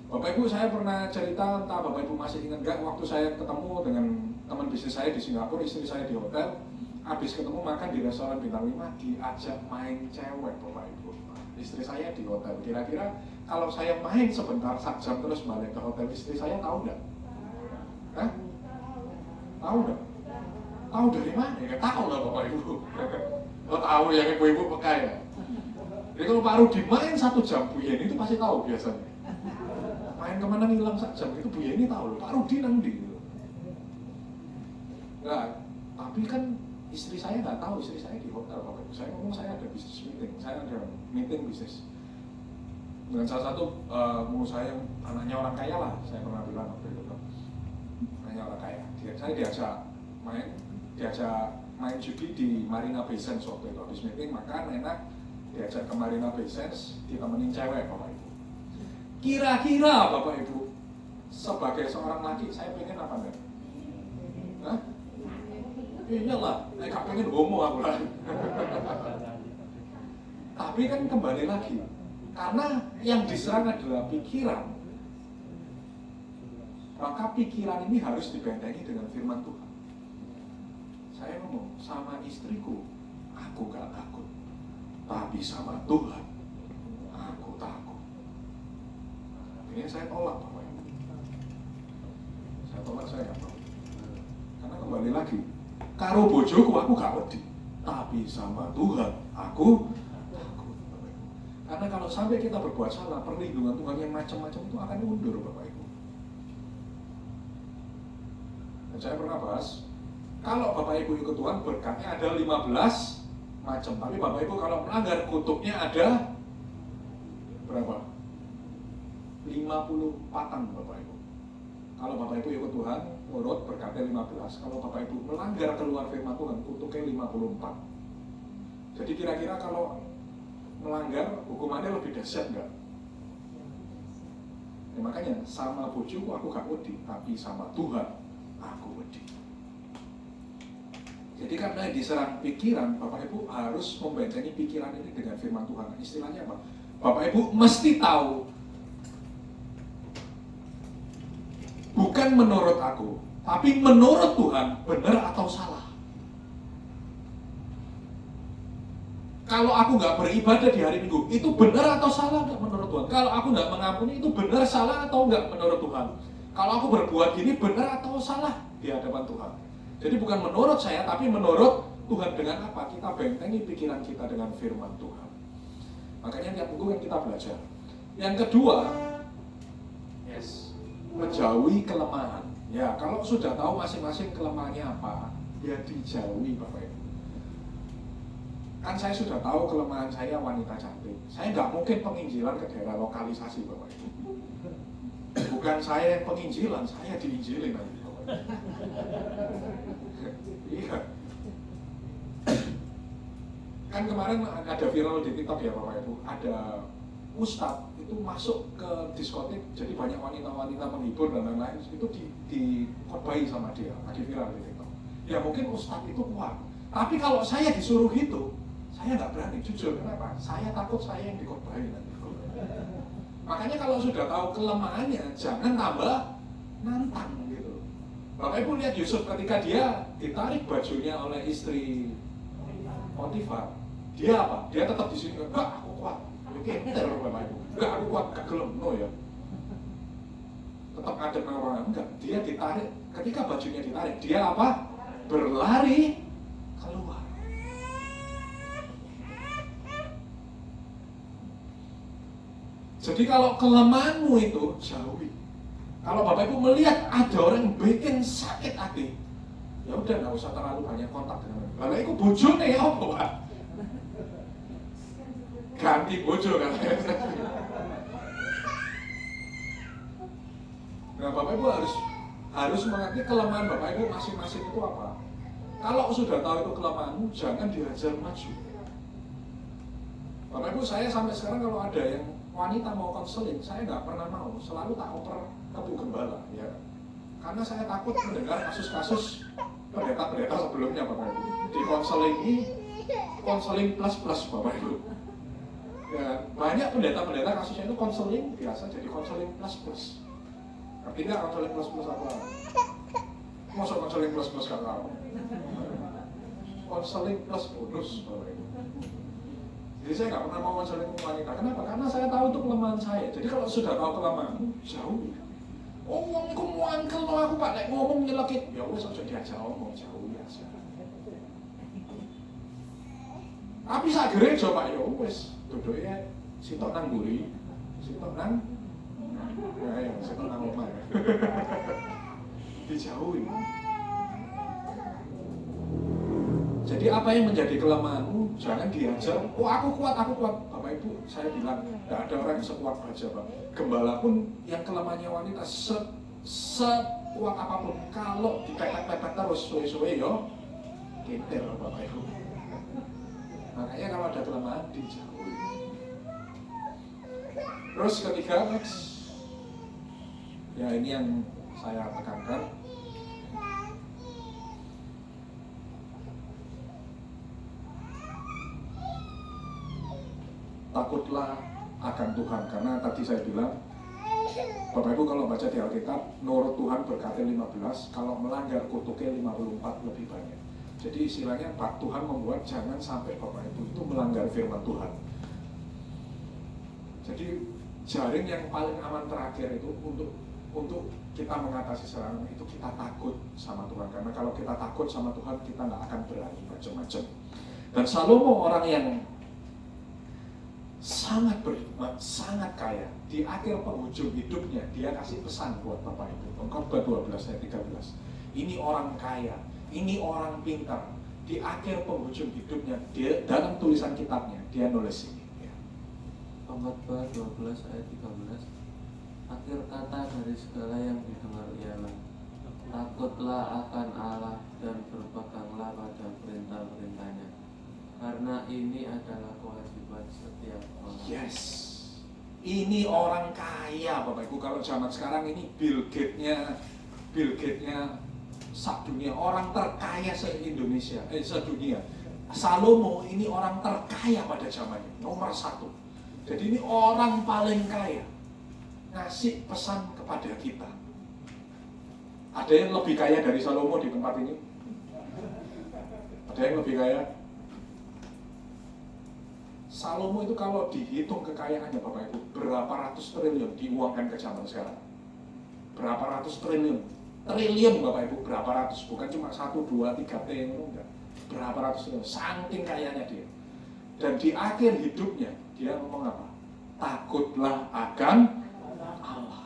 Bapak Ibu, saya pernah cerita, entah Bapak Ibu masih ingat nggak, waktu saya ketemu dengan teman bisnis saya di Singapura, istri saya di hotel, habis ketemu makan di restoran bintang 5, diajak main cewek Bapak Ibu. Istri saya di hotel, kira-kira kalau saya main sebentar, 1 jam terus balik ke hotel, istri saya tahu nggak? Hah? Tahu nggak? Tahu dari mana? Ya tahu lah Bapak Ibu. Lo tahu yang ibu-ibu peka ya? Jadi kalau Pak Rudi main 1 jam, Bu Yeni itu pasti tahu biasanya. Main kemana ngilang 1 jam, itu Bu Yeni tahu loh, Pak Rudi nanti gitu. Nah, tapi kan istri saya nggak tahu, istri saya di hotel Bapak Ibu. Saya ngomong saya ada bisnis meeting, saya ada meeting bisnis dengan salah satu pengusaha yang anaknya orang kaya lah, saya pernah bilang waktu itu, anaknya orang kaya. Saya diajak main judi di Marina Bay Sands waktu itu, habis meeting makan enak, diajak ke Marina Bay Sands, ditemenin cewek Bapak Ibu. Kira-kira Bapak Ibu, sebagai seorang laki, saya pengen apa enggak? Hah? Iyalah, gak pengen homo aku lah. Tapi kan kembali lagi, karena yang diserang adalah pikiran, maka pikiran ini harus dibentengi dengan firman Tuhan. Saya ngomong sama istriku, aku gak takut, tapi sama Tuhan, aku takut. Ini saya tolak Bapak Ibu. Saya tolak, saya gak mau. Karena kembali lagi, karo bojoku aku gak wedi, tapi sama Tuhan aku takut Bapak Ibu. Karena kalau sampai kita berbuat salah, perlindungan Tuhan yang macam-macam itu akan mundur Bapak Ibu. Dan saya pernah bahas, kalau Bapak Ibu ikut Tuhan, berkatnya ada 15 macam. Tapi Bapak Ibu kalau melanggar, kutuknya ada berapa? 50 patang Bapak Ibu. Kalau Bapak Ibu ikut Tuhan, nurut, berkatnya 15. Kalau Bapak Ibu melanggar keluar firman Tuhan, kutuknya 54. Jadi kira-kira kalau melanggar, hukumannya lebih dahsyat enggak? Ya, makanya sama bojoku aku gak wedi, tapi sama Tuhan aku wedi. Jadi karena diserang pikiran, Bapak Ibu harus membentengi pikiran ini dengan firman Tuhan. Istilahnya apa? Bapak Ibu mesti tahu, bukan menurut aku, tapi menurut Tuhan benar atau salah. Kalau aku nggak beribadah di hari Minggu, itu benar atau salah nggak menurut Tuhan? Kalau aku nggak mengampuni, itu benar salah atau nggak menurut Tuhan? Kalau aku berbuat gini, benar atau salah di hadapan Tuhan? Jadi bukan menurut saya, tapi menurut Tuhan. Dengan apa? Kita bentengi pikiran kita dengan firman Tuhan. Makanya tiap minggu yang kita belajar. Yang kedua, menjauhi kelemahan. Ya, kalau sudah tahu masing-masing kelemahannya apa, ya dijauhi Bapak Ibu. Kan saya sudah tahu kelemahan saya wanita cantik. Saya nggak mungkin penginjilan ke daerah lokalisasi Bapak Ibu. Bukan saya yang penginjilan, saya diinjilin nanti Bapak Ibu. Iya. Kan kemarin ada viral di TikTok ya Bapak Ibu, ada ustadz itu masuk ke diskotik, jadi banyak wanita-wanita menghibur dan lain-lain, itu dikhotbahi sama dia, lagi viral di TikTok. Ya mungkin ustadz itu kuat, tapi kalau saya disuruh itu, saya nggak berani, jujur. Kenapa? Saya takut saya yang dikhotbahi nanti. Makanya kalau sudah tahu kelemahannya, jangan tambah nantang gitu. Bapak Ibu lihat Yusuf ketika dia ditarik bajunya oleh istri Potifar, dia apa? Dia tetap di sini, enggak, aku kuat. Oke, terus Bapak Ibu, enggak, aku kuat, gak gelem, no ya. Tetap ada orang, enggak. Dia ditarik, ketika bajunya ditarik, dia apa? Berlari keluar. Jadi kalau kelemahanmu itu jauhi. Kalau Bapak Ibu melihat ada orang yang bikin sakit hati, ya udah nggak usah terlalu banyak kontak dengan mereka. Bapak Ibu bojone ya apa Pak? Ganti bojo kan? Nah Bapak Ibu harus mengerti kelemahan Bapak Ibu masing-masing itu apa. Kalau sudah tahu itu kelemahanmu, jangan dihajar maju. Bapak Ibu, saya sampai sekarang kalau ada yang wanita mau konseling, saya nggak pernah mau, selalu tak oper ke Bu Gembala, ya. Karena saya takut mendengar kasus-kasus pendeta-pendeta sebelumnya, Bapak Ibu. Di konseling plus Bapak Ibu. Ya, banyak pendeta-pendeta kasusnya itu konseling biasa jadi konseling plus. Tapi nggak konseling plus apa? Masuk konseling plus gak tahu. Konseling plus bonus, Bapak Ibu. Jadi saya nggak pernah mau konseling wanita. Kenapa? Karena saya tahu itu kelemahan saya. Jadi kalau sudah tahu kelemahan, jauh. Oh, aku mau angkel, aku pak nek ngomong nyelekit. Ya wes aja diajak ngomong jauh ya. Tapi sak gereja Pak ya wes duduke sitok nang mburi, sitok nang sitok nang omah. Dijauhi. Jadi apa yang menjadi kelemahanmu jangan diajar. Oh aku kuat. Bapak Ibu, saya bilang tidak ada orang yang sekuat baja Pak. Gembala pun yang kelemahannya wanita sekuat apapun, kalau dipepet-pepet terus suwe-suwe yo kintir Bapak Ibu. Makanya kalau ada kelemahan dijauhi. Terus ketiga, next. Ya ini yang saya tekankan. Takutlah akan Tuhan, karena tadi saya bilang Bapak Ibu kalau baca di Alkitab, nurut Tuhan berkatnya 15, kalau melanggar kutuknya 54 lebih banyak. Jadi istilahnya Pak Tuhan membuat jangan sampai Bapak Ibu itu melanggar firman Tuhan. Jadi jaring yang paling aman terakhir itu untuk kita mengatasi serangan itu kita takut sama Tuhan. Karena kalau kita takut sama Tuhan, kita nggak akan berani macam-macam. Dan Salomo orang yang sangat berhikmat, sangat kaya. Di akhir penghujung hidupnya, dia kasih pesan buat Bapak Ibu. Khotbah 12 ayat 13. Ini orang kaya, ini orang pintar. Di akhir penghujung hidupnya, dia dalam tulisan kitabnya, dia nulis ini. Ya. Khotbah 12 ayat 13. Akhir kata dari segala yang didengar ialah takutlah akan Allah dan berpeganglah pada perintah-perintahnya. Karena ini adalah kewajiban setiap orang. Yes, ini orang kaya Bapak Ibu. Kalau zaman sekarang ini Bill Gates-nya sak dunia, orang terkaya se-Indonesia, sedunia. Salomo ini orang terkaya pada zamannya, nomor 1. Jadi ini orang paling kaya, ngasih pesan kepada kita. Ada yang lebih kaya dari Salomo di tempat ini? Ada yang lebih kaya? Salomo itu kalau dihitung kekayaannya Bapak Ibu, berapa ratus triliun diuangkan ke zaman sekarang? Berapa ratus triliun? Triliun Bapak Ibu, berapa ratus? Bukan cuma 1, 2, 3 T, enggak. Berapa ratus triliun? Saking kayanya dia. Dan di akhir hidupnya, dia ngomong apa? Takutlah akan Allah.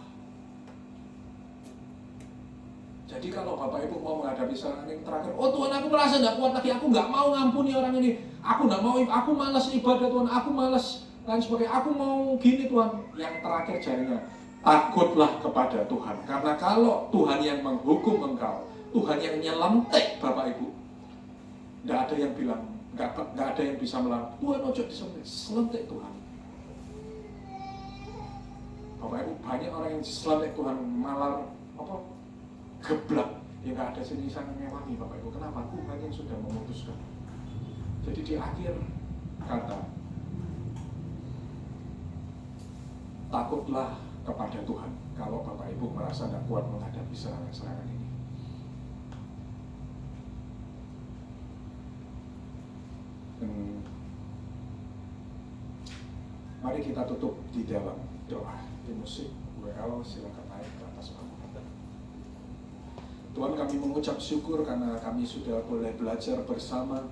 Jadi kalau Bapak Ibu mau menghadapi serangan yang terakhir, oh Tuhan aku merasa nggak kuat lagi, aku nggak mau ngampuni orang ini, aku nggak mau, aku malas ibadah Tuhan, aku malas lain sebagainya, aku mau gini Tuhan. Yang terakhir jadinya, takutlah kepada Tuhan, karena kalau Tuhan yang menghukum engkau, Tuhan yang nyelentek Bapak Ibu, nggak ada yang bilang, nggak ada yang bisa melarang Tuhan ojo diselentek, selentek Tuhan. Bapak Ibu, banyak orang yang diselentek Tuhan malah geblak, ya nggak ada senisan mewangi Bapak Ibu. Kenapa? Tuhan yang sudah memutuskan. Jadi di akhir kata, takutlah kepada Tuhan kalau Bapak Ibu merasa tidak kuat menghadapi serangan-serangan ini. Mari kita tutup di dalam doa. Di musik WL silakan naik ke atas panggung. Tuhan, kami mengucap syukur karena kami sudah boleh belajar bersama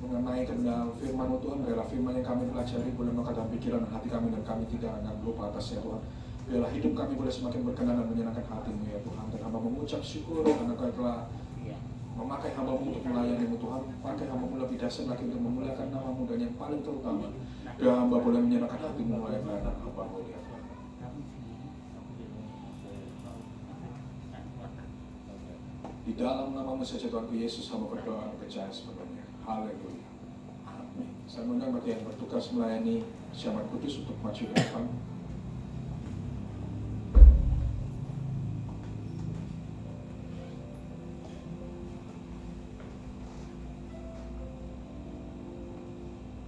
mengenai kebenaran firman Tuhan. Biarlah firman yang kami pelajari boleh melekat dalam pikiran dan hati kami, dan kami tidak akan lupa atasnya Tuhan. Biarlah hidup kami boleh semakin berkenan dan menyenangkan hati-Mu ya Tuhan. Dan hamba mengucap syukur karena Kau telah memakai hamba-Mu untuk melayani-Mu Tuhan. Pakai hamba-Mu lebih dahsyat lagi untuk memuliakan nama-Mu, dan yang paling terutama biar hamba boleh menyenangkan hati-Mu melayani hamba-Mu ya Tuhan. dalam namamu saja Tuhanku Yesus, hamba berdoa percaya sepenuhnya. Haleluya. Amin. Saya mengundang bagi yang bertugas melayani Perjamuan Kudus untuk maju ke depan.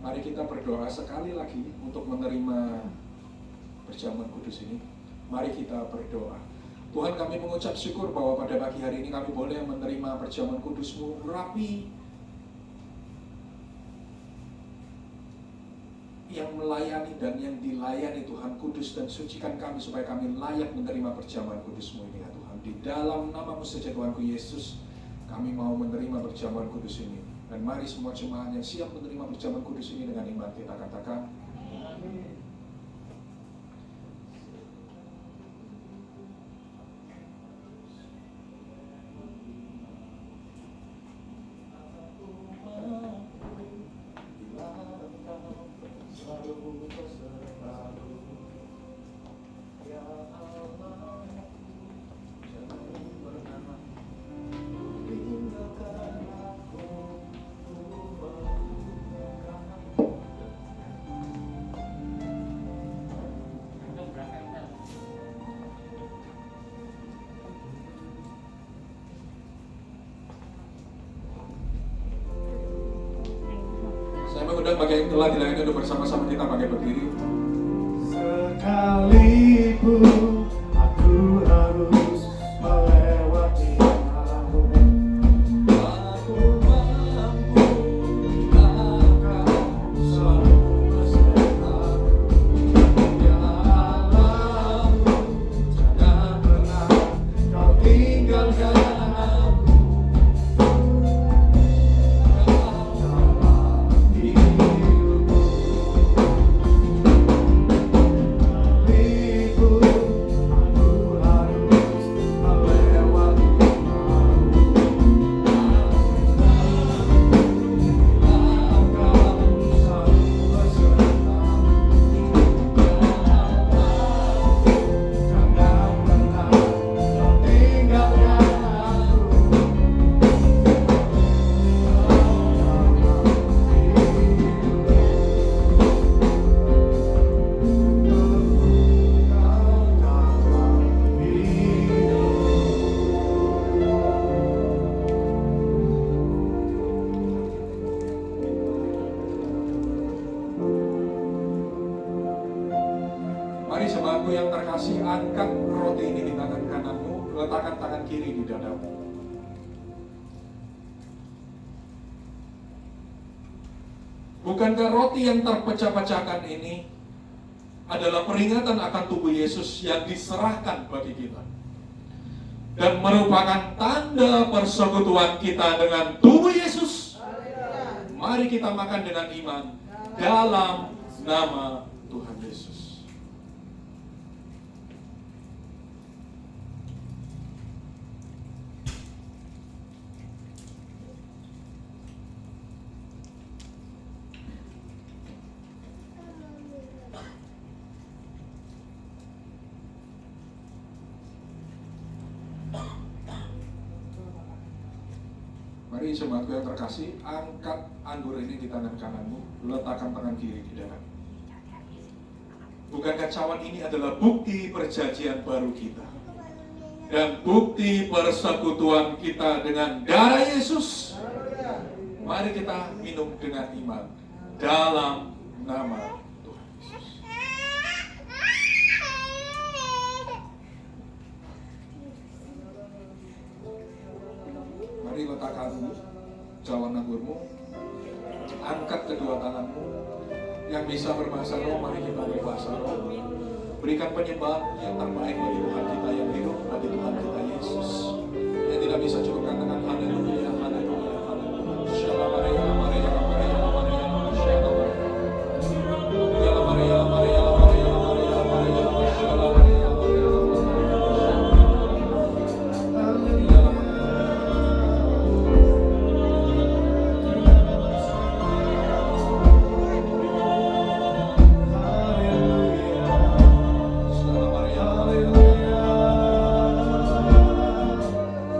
Mari kita berdoa sekali lagi untuk menerima Perjamuan Kudus ini. Mari kita berdoa. Tuhan, kami mengucap syukur bahwa pada pagi hari ini kami boleh menerima Perjamuan Kudus-Mu. Rapi yang melayani dan yang dilayani Tuhan, kudus dan sucikan kami supaya kami layak menerima Perjamuan Kudus-Mu ini ya Tuhan. Di dalam namamu saja Tuhanku Yesus, kami mau menerima Perjamuan Kudus ini. Dan mari semua jemaat yang siap menerima Perjamuan Kudus ini dengan iman kita katakan, amin. Saya mengundang bagi yang telah dilayani untuk bersama-sama kita pakai berdiri. Sekalipun aku harus melewati maut, Aku mampu akan selalu bersamamu. Ya Allahku, jangan pernah kau tinggalkan aku. Mari jemaatku yang terkasih, angkat roti ini di tangan kananmu, letakkan tangan kiri di dadamu. Bukankah roti yang terpecah-pecahkan ini adalah peringatan akan tubuh Yesus yang diserahkan bagi kita, dan merupakan tanda persekutuan kita dengan tubuh Yesus? Mari kita makan dengan iman dalam nama Tuhan Yesus. Mari jemaatku yang terkasih, angkat anggur ini di tangan kananmu, letakkan tangan kiri di dadamu. Bukankah cawan ini adalah bukti perjanjian baru kita dan bukti persekutuan kita dengan darah Yesus? Mari kita minum dengan iman dalam nama Tuhan Yesus. Mari letakkan cawan anggurmu, angkat kedua tanganmu. Yang bisa berbahasa roh, mari kita berbahasa roh. Berikan penyembahan yang terbaik bagi Tuhan kita yang hidup, bagi Tuhan kita Yesus. Yang tidak bisa cukupkan dengan haleluya, haleluya, haleluya. Shalom Maria, Maria, Maria, Maria, Shalom Maria. Shalom Maria, Maria, Maria, Maria, Maria, Shalom Maria, Maria,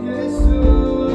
Yesus.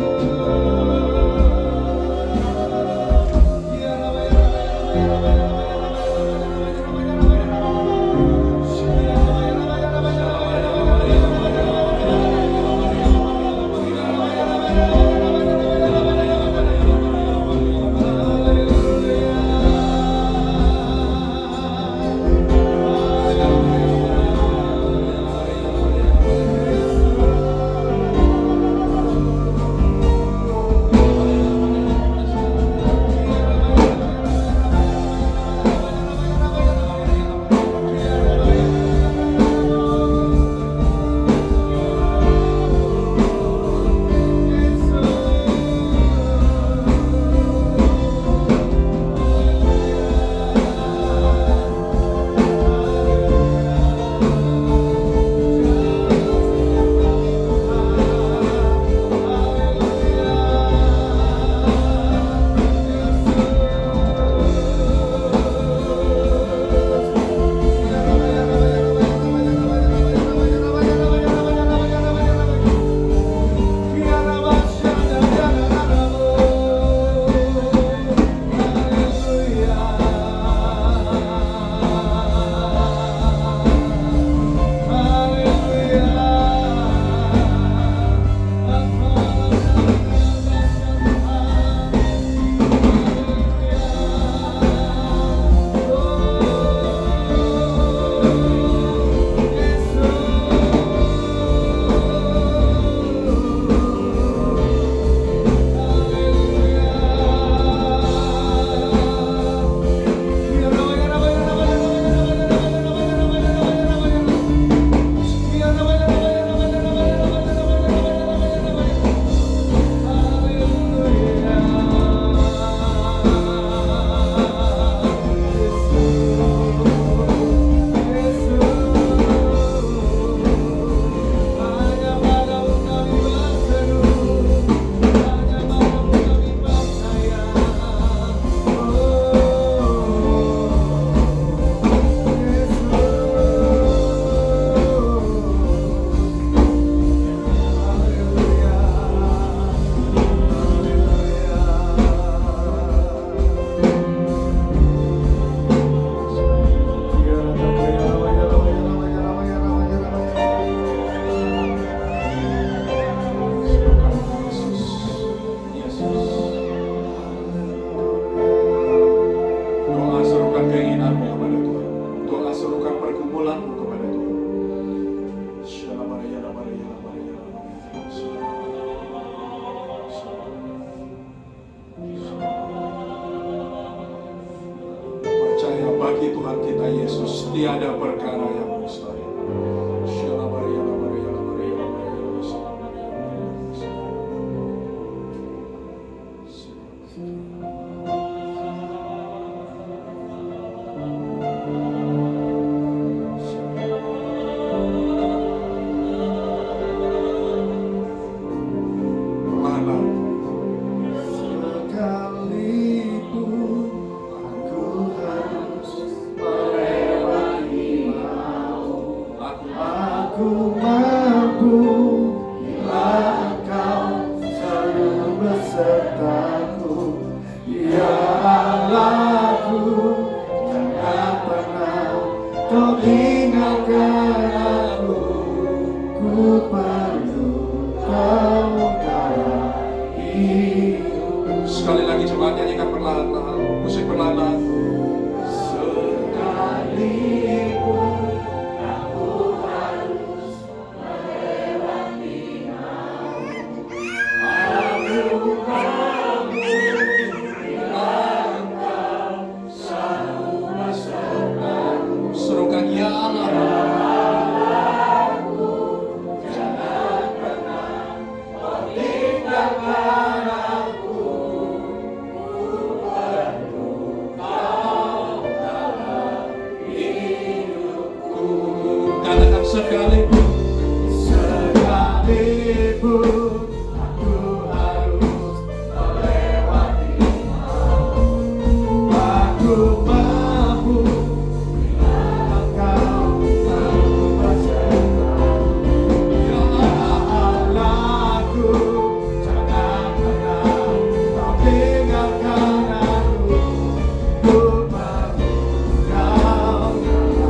tiada perkara yang mustahil. Sekalipun aku harus melewati maut, aku mampu bila Engkau selalu besertaku. Ya Allahku, jangan pernah Kau tinggalkan aku. Ku perlu Kau dalam hidup. Sekali lagi coba nyanyikan perlahan-lahan, musik perlahan-lahan. Sekalipun aku harus melewati maut, aku mampu bila Engkau selalu besertaku. Serukan ya Allah. Jangan pernah Kau tinggalkan aku. Ku perlu Kau dalam hidupku. Katakan sekalipun. Sekalipun aku harus melewati maut, aku mampu bila Engkau selalu besertaku. Ya Allahku, jangan pernah Kau tinggalkan aku. Ku perlu Kau dalam hidupku.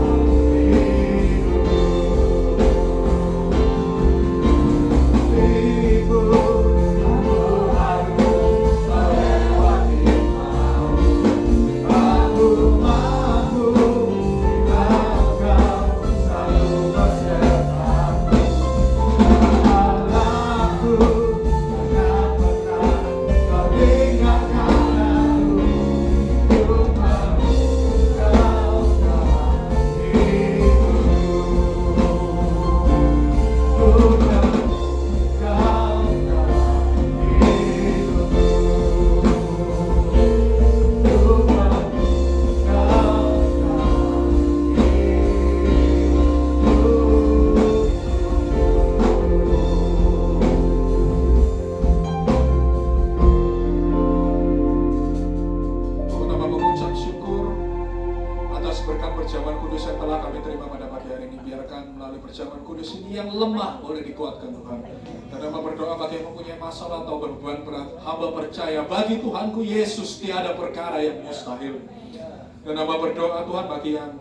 perjamuan kudus yang telah kami terima pada pagi hari ini, biarkan melalui perjamuan kudus ini yang lemah boleh dikuatkan Tuhan. Dan hamba berdoa bagi yang mempunyai masalah atau beban berat, hamba percaya bagi Tuhanku Yesus tiada perkara yang mustahil. Dan hamba berdoa Tuhan bagi yang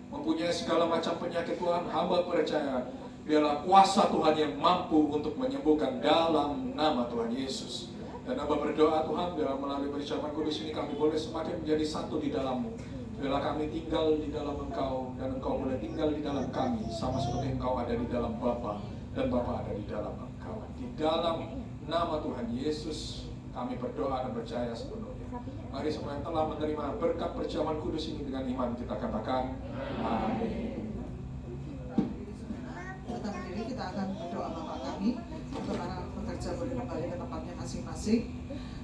mempunyai segala macam penyakit Tuhan, hamba percaya biarlah kuasa Tuhan yang mampu untuk menyembuhkan dalam nama Tuhan Yesus. Dan hamba berdoa Tuhan, biarlah melalui perjamuan kudus ini kami boleh semakin menjadi satu di dalam-Mu. Biarlah kami tinggal di dalam Engkau, dan Engkau boleh tinggal di dalam kami, sama seperti Engkau ada di dalam Bapa, dan Bapa ada di dalam Engkau. Di dalam nama Tuhan Yesus, kami berdoa dan percaya sepenuhnya. Mari semua yang telah menerima berkat perjamuan kudus ini dengan iman, kita katakan amin. Tetap berdiri, kita akan berdoa Bapa kami untuk anak pekerja boleh kembali ke tempatnya masing-masing.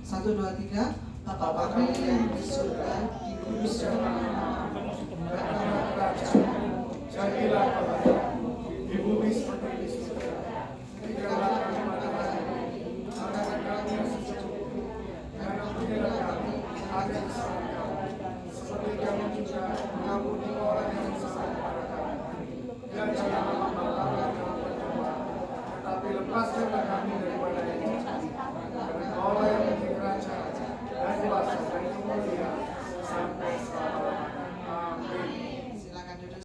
1, 2, 3. Bapa kami yang di surga, dikuduskan namamu,